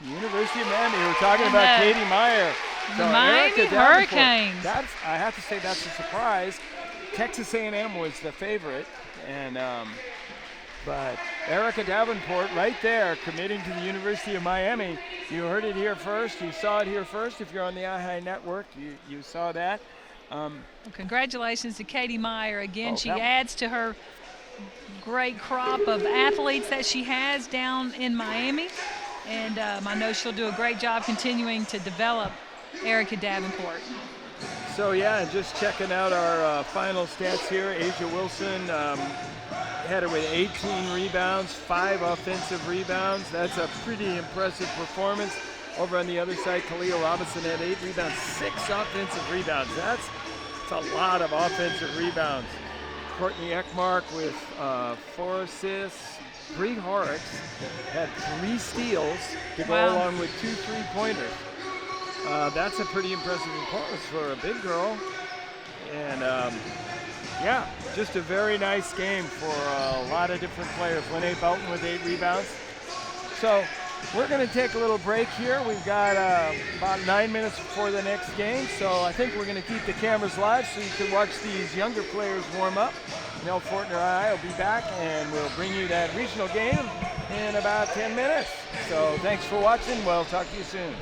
The University of Miami, we're talking about Katie Meyer. So Miami Hurricanes. I have to say that's a surprise. Texas A&M was the favorite, and but Erica Davenport right there committing to the University of Miami. You heard it here first. You saw it here first. If you're on the iHigh Network, you saw that. Well, congratulations to Katie Meyer. Again, she adds to her great crop of athletes that she has down in Miami, and I know she'll do a great job continuing to develop Erica Davenport. So yeah, just checking out our final stats here. Asia Wilson had it with 18 rebounds, 5 offensive rebounds. That's a pretty impressive performance. Over on the other side, Kalia Robinson had 8 rebounds, 6 offensive rebounds. That's a lot of offensive rebounds. Courtney Ekmark with 4 assists. Bree Horrocks had 3 steals to go along with 2 3-pointers. That's a pretty impressive performance for a big girl. And yeah, just a very nice game for a lot of different players. Lene Belton with 8 rebounds. So we're going to take a little break here. We've got about 9 minutes before the next game, so I think we're going to keep the cameras live so you can watch these younger players warm up. Nell Fortner and I will be back, and we'll bring you that regional game in about 10 minutes. So thanks for watching. We'll talk to you soon.